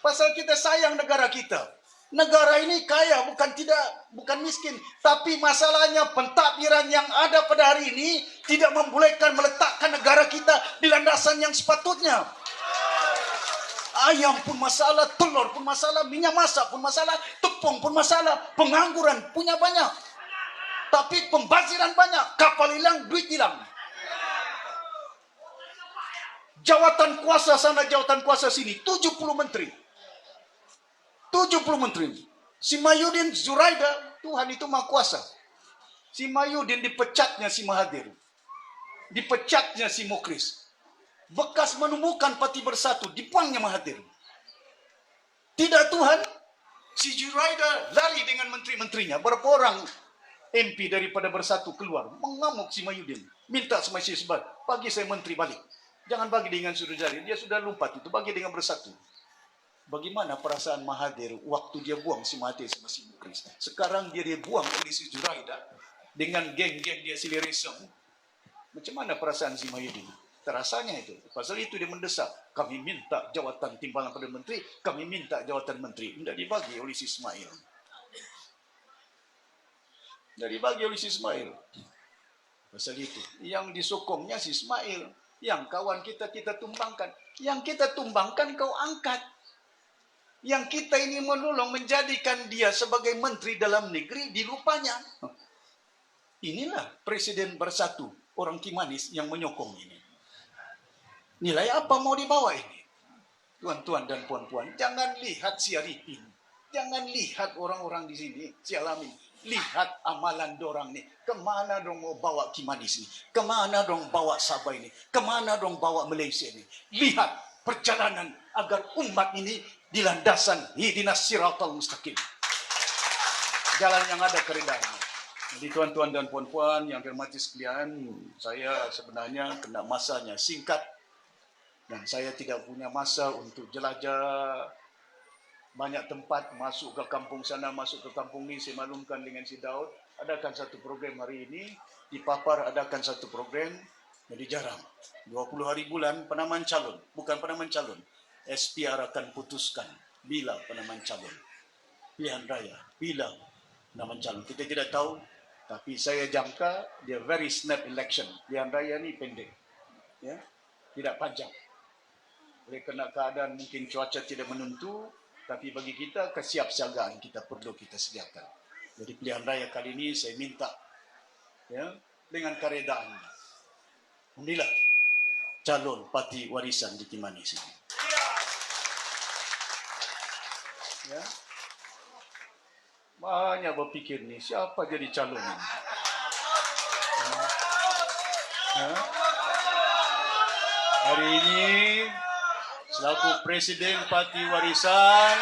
Pasal kita sayang negara kita. Negara ini kaya, bukan miskin. Tapi masalahnya pentadbiran yang ada pada hari ini tidak membolehkan meletakkan negara kita di landasan yang sepatutnya. Ayam pun masalah, telur pun masalah, minyak masak pun masalah, tepung pun masalah, pengangguran punya banyak. Tapi pembaziran banyak, kapal hilang, duit hilang. Jawatan kuasa sana, jawatan kuasa sini, 70 menteri. 70 menteri. Si Mahyudin Zuraida, Tuhan itu maha kuasa. Si Mahyudin dipecatnya si Mahathir. Dipecatnya si Mukris. Bekas menemukan Parti Bersatu, dibuangnya Mahathir. Tidak Tuhan, si Juraida lari dengan menteri-menterinya. Berapa orang MP daripada Bersatu keluar, mengamuk si Mahyudin. Minta sama si Isbat, bagi saya menteri balik. Jangan bagi dengan Sudajari, dia sudah lompat itu, bagi dengan Bersatu. Bagaimana perasaan Mahathir waktu dia buang si Mahathir sama si Mukris? Sekarang dia buang oleh si Juraida dengan geng-geng dia Silirism. Macam mana perasaan si Mahyudin? Terasanya itu. Pasal itu dia mendesak. Kami minta jawatan timbalan pada menteri. Kami minta jawatan menteri. Tidak dibagi oleh si Ismail. Tidak dibagi oleh si Ismail. Pasal itu. Yang disokongnya si Ismail. Yang kawan kita tumbangkan. Yang kita tumbangkan kau angkat. Yang kita ini menolong menjadikan dia sebagai menteri dalam negeri dilupanya. Inilah Presiden Bersatu. Orang Kimanis yang menyokong ini. Nilai apa mau dibawa ini? Tuan-tuan dan puan-puan, jangan lihat si Arifin. Jangan lihat orang-orang di sini, si Alamin. Lihat amalan dorang nih. Kemana dong mau bawa Kimanis ini? Kemana dong bawa Sabah ini? Kemana dong bawa Malaysia ini? Lihat perjalanan agar umat ini di landasan ihdinas siratal mustaqim. Jalan yang ada kerendahan. Jadi tuan-tuan dan puan-puan yang dirahmati sekalian, saya sebenarnya kena masanya singkat. Dan saya tidak punya masa untuk jelajah banyak tempat, masuk ke kampung sana, masuk ke kampung ni. Saya maklumkan dengan si Daud, adakan satu program hari ini, di Papar adakan satu program, jadi jarang. 20 hari bulan penamaan calon, bukan penamaan calon. SPR akan putuskan bila penamaan calon. Pilihan raya, bila penamaan calon. Kita tidak tahu, tapi saya jangka dia very snap election. Pilihan raya ni pendek, ya, tidak panjang. Oleh kerana keadaan mungkin cuaca tidak menentu, tapi bagi kita kesiapsiagaan kita perlu kita sediakan. Jadi pilihan raya kali ini saya minta, ya, dengan keredaan, inilah calon parti warisan di Kimanis ini. Ya. Banyak berpikir ni, siapa jadi calon ini? Ya. Hari ini selaku Presiden Parti Warisan,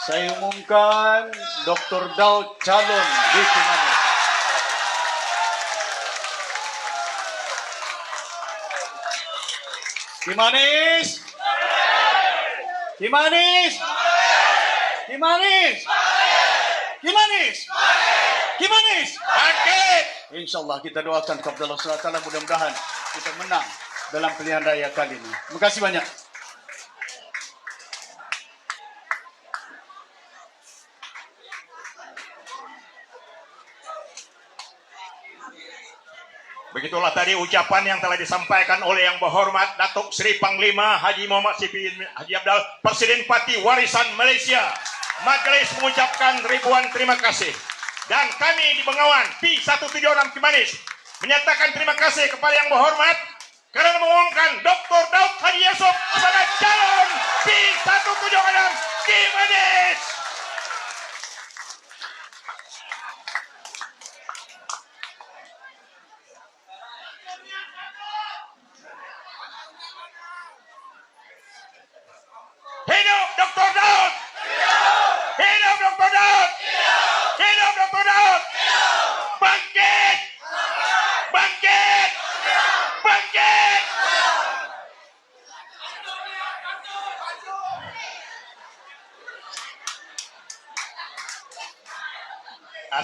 saya umumkan Dr. Daud calon di Kimanis. Kimanis! Kimanis! Kimanis! Kimanis! Kimanis! Bangkit! InsyaAllah kita doakan kepada Allah SWT, mudah-mudahan kita menang dalam pilihan raya kali ini. Terima kasih banyak. Begitulah tadi ucapan yang telah disampaikan oleh Yang Berhormat Datuk Seri Panglima Haji Muhammad Siti Haji Abdal, Presiden Parti Warisan Malaysia. Majlis mengucapkan ribuan terima kasih. Dan kami di Bengawan P176 Kimanis menyatakan terima kasih kepada Yang Berhormat kerana mengumumkan Dr. Daud Haji Yusof sebagai calon P176 Kimanis. Hidup Dr. Daud! Hidup Dr. Daud! Hidup Dr. Daud! Bangkit! Bangkit! Bangkit!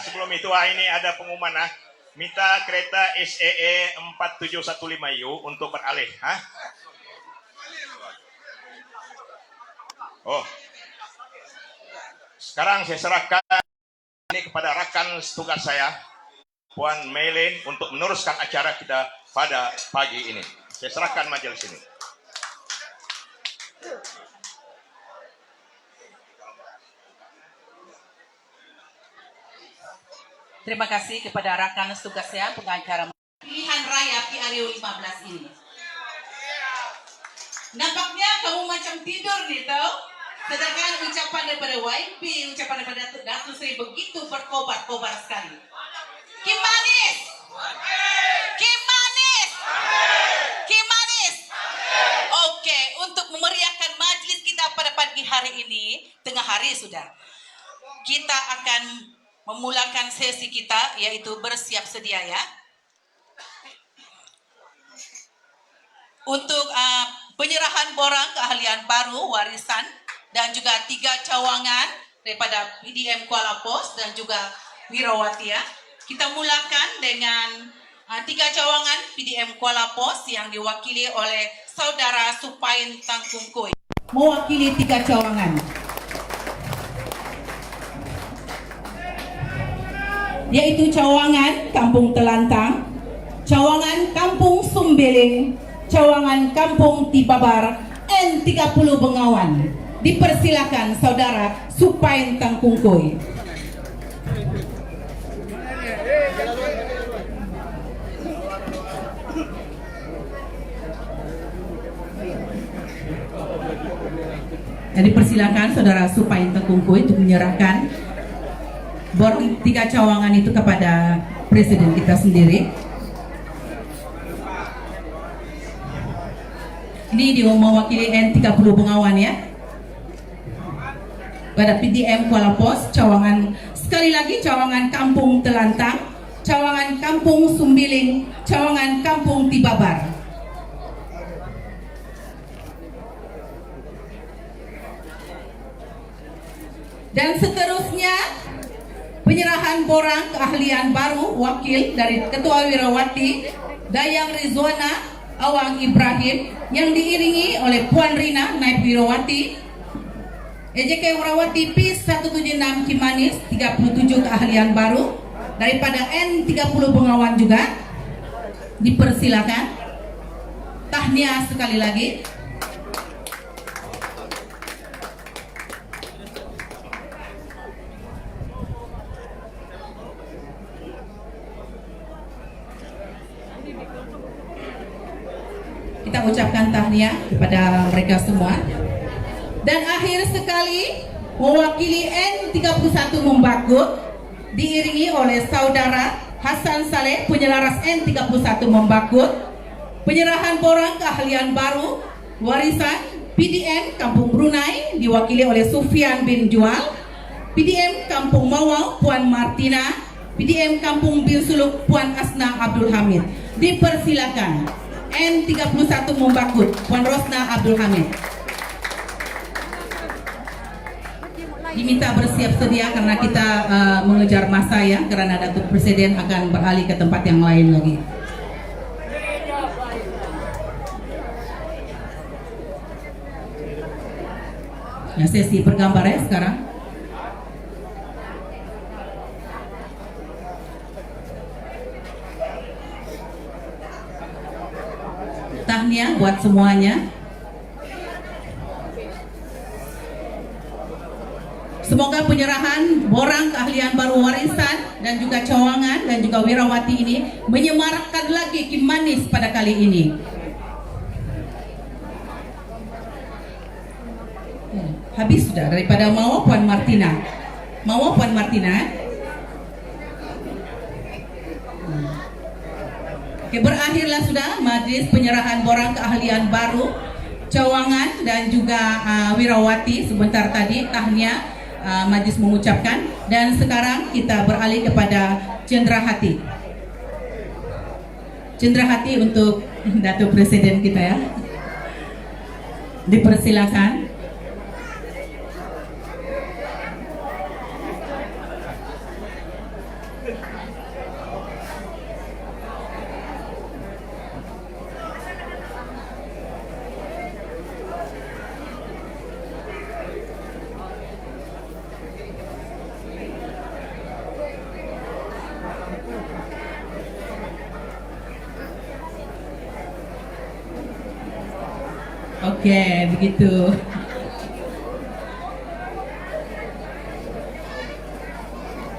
Sebelum itu ini ada pengumuman minta kereta SAA 4715U untuk beralih. Oh. Sekarang saya serahkan ini kepada rakan tugas saya, Puan Melin, untuk meneruskan acara kita pada pagi ini. Saya serahkan majelis ini. Terima kasih kepada rakan tugas saya, pengacara pilihan raya PRU 15 ini. Nampaknya kamu macam tidur nih, tau? Sedangkan ucapan daripada YB, ucapan daripada Datuk Seri begitu berkobar-kobar sekali. Kim Manis! Kim Manis! Kim Manis! Oke, untuk memeriahkan majlis kita pada pagi hari ini, tengah hari sudah, kita akan memulakan sesi kita, yaitu bersiap sedia ya. Untuk penyerahan borang keahlian baru warisan dan juga 3 cawangan daripada PDM Kuala Pos dan juga Wirawati ya. Kita mulakan dengan 3 cawangan PDM Kuala Pos yang diwakili oleh Saudara Supain Tangkungkui. Mewakili 3 cawangan. Yaitu cawangan Kampung Telantang, cawangan Kampung Sumbeling, cawangan Kampung Tibabar, N30 Bengawan. Dipersilakan Saudara Supain Tangkungkui. Jadi persilakan Saudara Supain Tangkungkui untuk menyerahkan borang 3 cawangan itu kepada Presiden kita sendiri. Ini dia mewakili N30 Bengawan ya. Pada PDM Kuala Pos, cawangan sekali lagi cawangan Kampung Telantang, cawangan Kampung Sumbiling, cawangan Kampung Tibabar. Dan seterusnya penyerahan borang keahlian baru wakil dari Ketua Wirawati Dayang Rizwana Awang Ibrahim yang diiringi oleh Puan Rina Naib Wirawati, EJK Wirawati P176 Cimanis 37 keahlian baru daripada N30 Bengawan juga. Dipersilakan. Tahniah sekali lagi. Kita ucapkan tahniah kepada mereka semua. Dan akhir sekali mewakili N31 Membakut diiringi oleh Saudara Hasan Saleh penyelaras N31 Membakut. Penyerahan borang keahlian baru warisan PDM Kampung Brunei diwakili oleh Sufian bin Jual, PDM Kampung Mawau Puan Martina, PDM Kampung Bin Suluk Puan Asna Abdul Hamid. Dipersilakan N31 Membakut Puan Rosna Abdul Hamid. Diminta bersiap sedia karena kita mengejar masa ya, karena Datuk Presiden akan beralih ke tempat yang lain lagi. Ya, sesi bergambar ya sekarang. Tahniah buat semuanya. Semoga penyerahan borang keahlian baru warisan dan juga cawangan dan juga Wirawati ini menyemarakkan lagi Kim Manis pada kali ini. Habis sudah daripada Mawa Puan Martina. Mawa Puan Martina. Oke, berakhirlah sudah majlis penyerahan borang keahlian baru, cawangan dan juga Wirawati sebentar tadi. Tahniah majlis mengucapkan, dan sekarang kita beralih kepada cenderahati. Cenderahati untuk Datuk Presiden kita ya. Dipersilakan. Oke, begitu.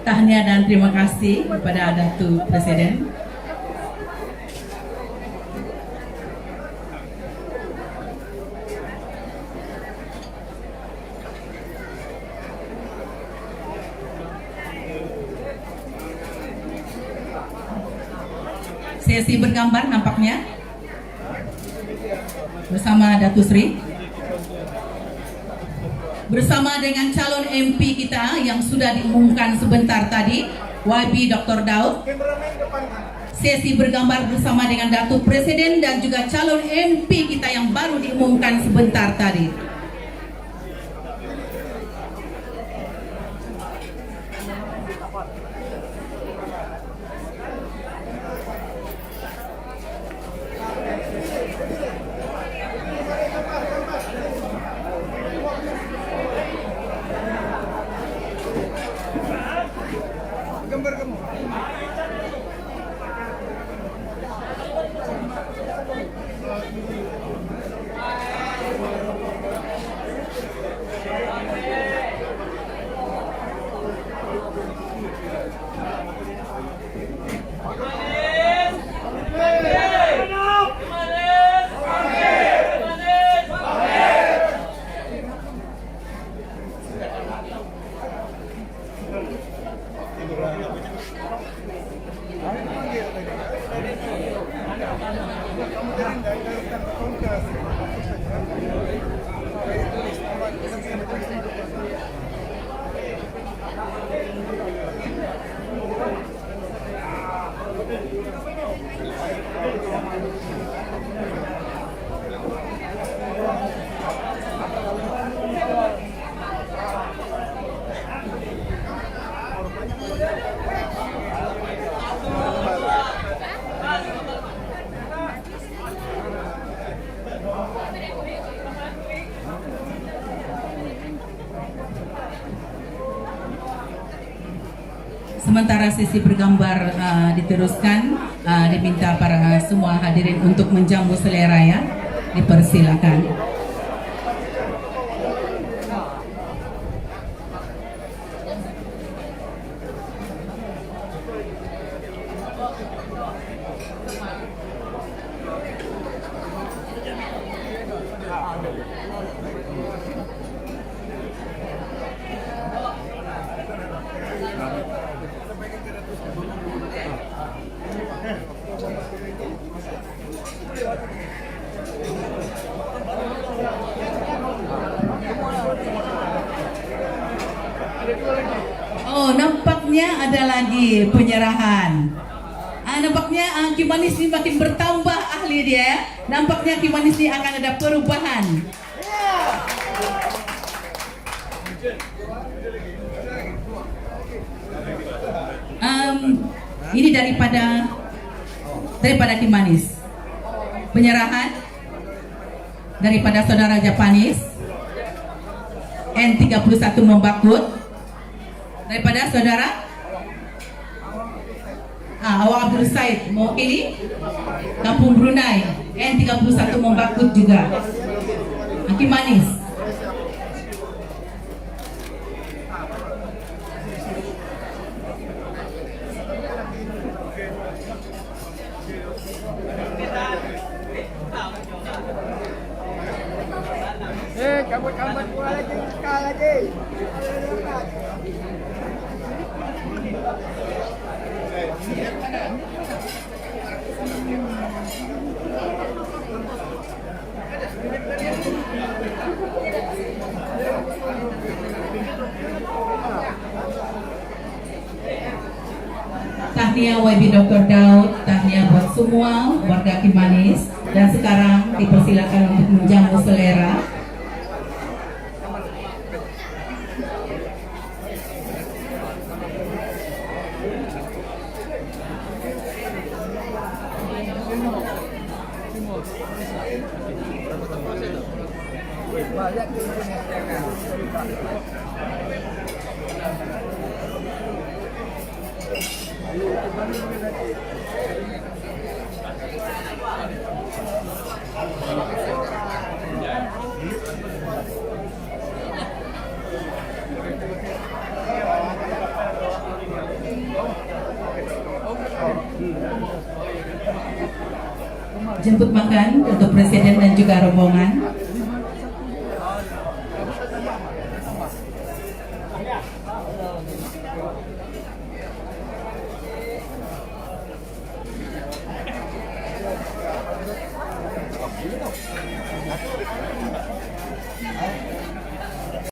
Tahniah dan terima kasih kepada Datuk Presiden. Sesi bergambar nampaknya bersama Datuk Sri, bersama dengan calon MP kita yang sudah diumumkan sebentar tadi, YB Dr. Daud. Sesi bergambar bersama dengan Datuk Presiden dan juga calon MP kita yang baru diumumkan sebentar tadi. Sementara sesi bergambar diteruskan, diminta para semua hadirin untuk menjamu selera ya, dipersilakan. Oh, nampaknya ada lagi penyerahan. Nampaknya Ki Manis ini makin bertambah ahli dia. Nampaknya Ki Manis ini akan ada perubahan. Ini daripada Ki Manis. Penyerahan daripada saudara Japanis N31 Membakut. Daripada saudara Awak Abdul Said mewakili Kampung Brunei N31 Membakut juga. Ki Manis. Kabut-kabut pula lagi, sekali lagi. Tahniah YB Dr. Daud, tahniah buat semua warga Ki Manis, dan sekarang dipersilakan untuk menjamu selera. Jemput makan untuk Presiden dan juga rombongan.